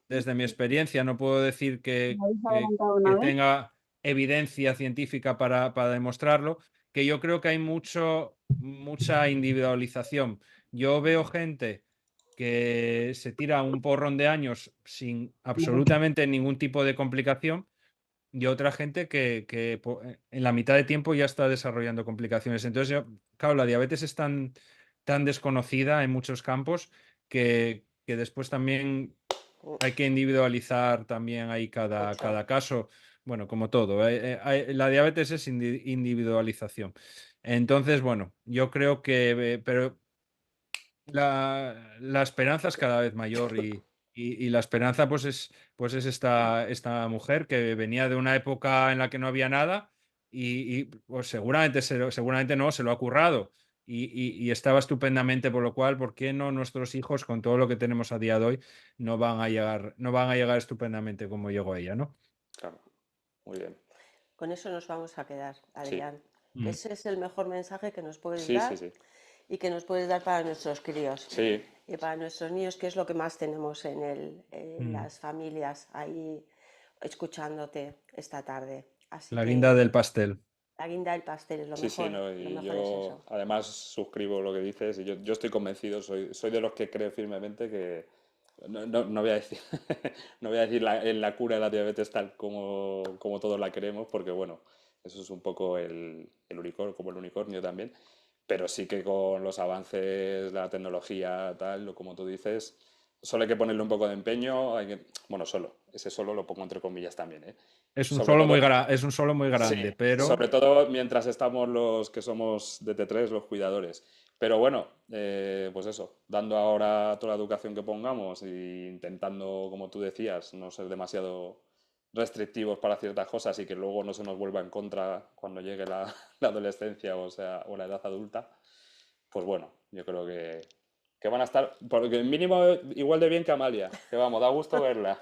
desde mi experiencia, no puedo decir ¿Me habéis adelantado una que vez? tenga evidencia científica para demostrarlo, que yo creo que hay mucha individualización. Yo veo gente que se tira un porrón de años sin absolutamente ningún tipo de complicación y otra gente que en la mitad de tiempo ya está desarrollando complicaciones. Entonces, claro, la diabetes es tan desconocida en muchos campos que después también hay que individualizar también ahí Mucho. cada caso. Bueno, como todo, la diabetes es individualización. Entonces, bueno, yo creo que, pero la esperanza es cada vez mayor y la esperanza pues es esta mujer que venía de una época en la que no había nada pues seguramente, seguramente no, se lo ha currado y estaba estupendamente, por lo cual, ¿por qué no nuestros hijos, con todo lo que tenemos a día de hoy, no van a llegar estupendamente como llegó ella, ¿no? Claro, muy bien. Con eso nos vamos a quedar, Sí, Adrián. Que Mm. ese es el mejor mensaje que nos puedes sí, sí, dar sí. y que nos puedes dar para nuestros críos Sí, y para nuestros niños, que es lo que más tenemos en Mm. las familias ahí escuchándote esta tarde. Así La guinda que del pastel. la guinda del pastel es sí, sí, no. lo Y mejor es yo eso. además suscribo lo que dices y yo estoy convencido, soy de los que creo firmemente que no voy a decir, no voy a decir en la cura de la diabetes tal como todos la queremos, porque bueno, eso es un poco el unicornio, como el unicornio también, pero sí que con los avances, la tecnología, tal, como tú dices, solo hay que ponerle un poco de empeño, bueno, ese solo lo pongo entre comillas también, ¿eh? Sobre todo, Es un solo muy sí, grande, pero sobre todo mientras estamos los que somos de T3, los cuidadores. Pero bueno, pues eso, dando ahora toda la educación que pongamos e intentando, como tú decías, no ser demasiado restrictivos para ciertas cosas y que luego no se nos vuelva en contra cuando llegue la adolescencia o la edad adulta, pues bueno, yo creo que van a estar, porque mínimo igual de bien que Amalia, que vamos, da gusto verla.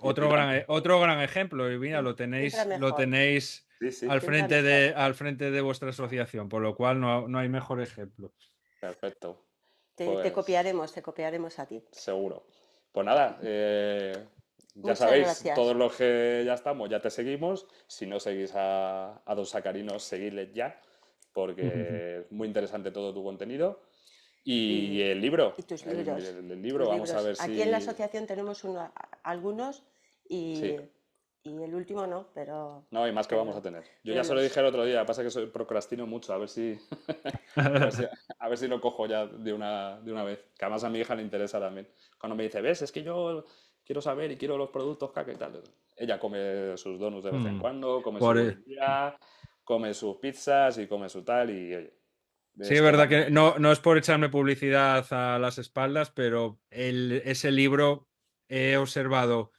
otro gran ejemplo, y mira, Siempre lo mejor, tenéis Sí, sí, siempre mejor. al frente de vuestra asociación, por lo cual no hay mejor ejemplo. perfecto. Te Pues copiaremos a ti. seguro. Pues nada, ya Muchas sabéis, todos gracias. los que ya estamos, ya te seguimos. Si no seguís a Dos Sacarinos, seguidles ya, porque es muy interesante todo tu contenido. Y Y, el libro, y tus libros, el libro, tus vamos a libros. ver Aquí en la si... asociación tenemos algunos Sí, y el último no, no, y más que vamos a pero, tener. Yo pero ya se lo dije los... el otro día, pasa que procrastino mucho, a ver si, a ver si lo cojo ya de una vez. Que además a mi hija le interesa también. Cuando me dice, ves, es que yo quiero saber y quiero los productos caca y tal. Ella come sus donuts de vez en Mm, cuando, come su por, bollería, come sus pizzas y come su tal y oye, sí, es esto verdad también. que no es por echarme publicidad a las espaldas, pero ese libro he observado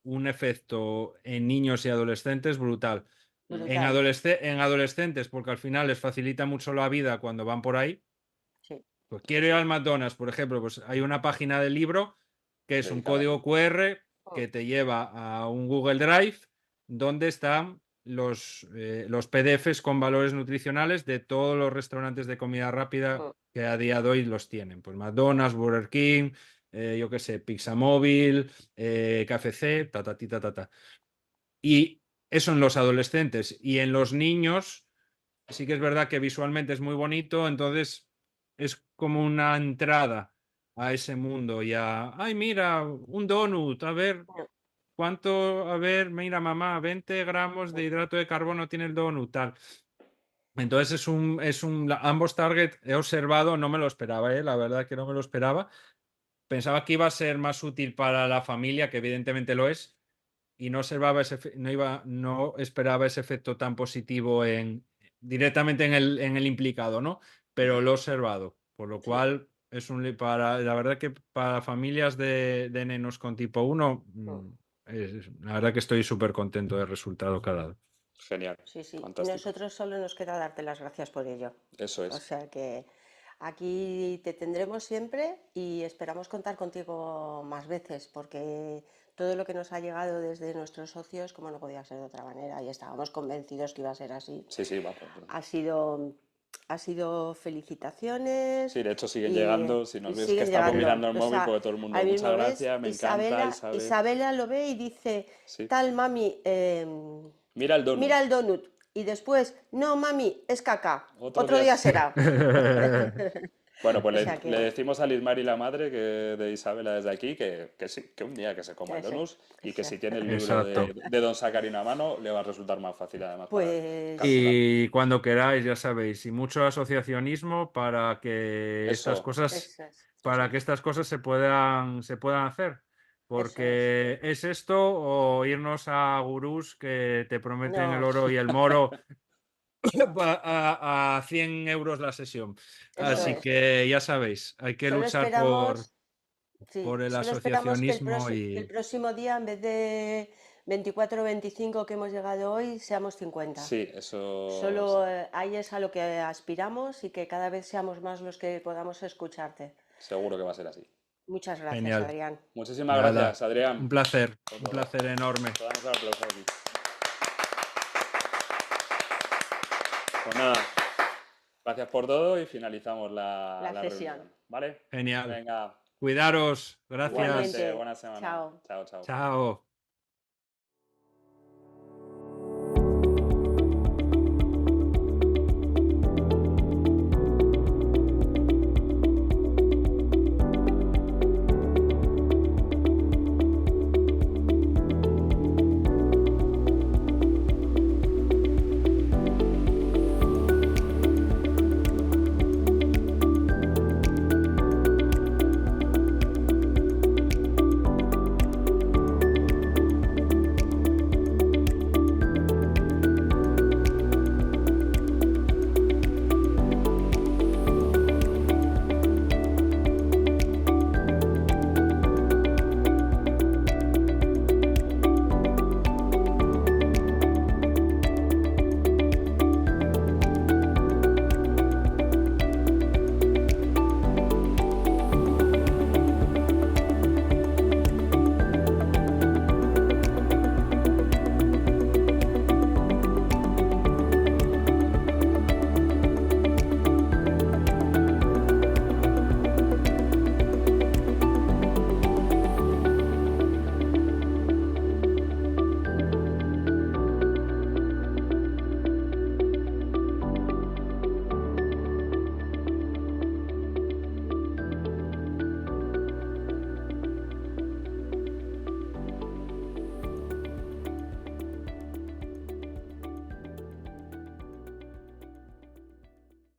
un efecto en niños y adolescentes brutal. En Brutal. en adolescentes, porque al final les facilita mucho la vida cuando van por ahí. Sí, Pues quiero ir al McDonald's, por ejemplo, pues hay una página del libro que es un Dedicada a código ti. QR mm, que te lleva a un Google Drive donde están los PDFs con valores nutricionales de todos los restaurantes de comida rápida mm, que a día de hoy los tienen. Pues McDonald's, Burger King, yo qué sé, Pizza Móvil, KFC, ta, ta, ti, ta, ta, ta. Y eso en los adolescentes. Y en los niños, sí que es verdad que visualmente es muy bonito, entonces es como una entrada a ese mundo. Ya, ay, mira, un donut, a ver, mm, ¿cuánto? A ver, mira, mamá, 20 gramos de mm, hidrato de carbono tiene el donut, tal. Entonces ambos target he observado, no me lo esperaba, la verdad que no me lo esperaba. Pensaba que iba a ser más útil para la familia, que evidentemente lo es, y no observaba no esperaba ese efecto tan positivo directamente en el implicado, ¿no? Pero Ujú. lo he observado, por lo sí, cual la verdad que para familias de nenos con tipo 1, mm, la verdad que estoy súper contento del resultado que ha dado. Genial, sí, sí. Y fantástico. nosotros solo nos queda darte las gracias por ello. Eso O es. sea que aquí te tendremos siempre y esperamos contar contigo más veces, porque todo lo que nos ha llegado desde nuestros socios, como no podía ser de otra manera, y estábamos convencidos que iba a ser así, Sí, sí, va. ha sido, ha sido felicitaciones Sí, de hecho siguen y, llegando. Si nos y ves que siguen estamos llegando. mirando el O móvil, sea, porque todo el mundo, ahí muchas mismo ves, gracias, me encanta, Isabela, Isabel. Isabela lo ve y dice, Sí. tal mami, Mira el donut. mira el donut. Y después, no mami, es caca. Otro Otro día. día será. Bueno, pues O sea le que, decimos a Lismar y la madre de Isabela desde aquí que sí, que un día que se coma el ese, donus y que ese. si tiene el libro Exacto. de Don Sacarino a mano le va a resultar más fácil además para Pues calcular. Y cuando queráis, ya sabéis, y mucho asociacionismo Eso, para que estas cosas se puedan hacer. eso es. Porque es esto o irnos a gurús que te prometen el No, oro y el moro a 100 euros la sesión. eso Así es. que ya sabéis, hay que Solo luchar esperamos, sí, por el solo esperamos asociacionismo que el y próximo día, en vez de 24 o 25 que hemos llegado hoy, seamos 50. sí, eso Solo ahí es a lo que aspiramos y que cada vez seamos más los que podamos escucharte. seguro que va a ser así. Muchas gracias, genial. Adrián. Muchísimas Nada, gracias, Adrián, por un todo. placer enorme. Te damos un aplauso aquí. Pues nada, gracias por todo y finalizamos La la sesión. reunión, ¿vale? Genial. Venga, Cuidaros. Gracias. igualmente, Igualmente. buena semana. Chao. Chao, chao. Chao.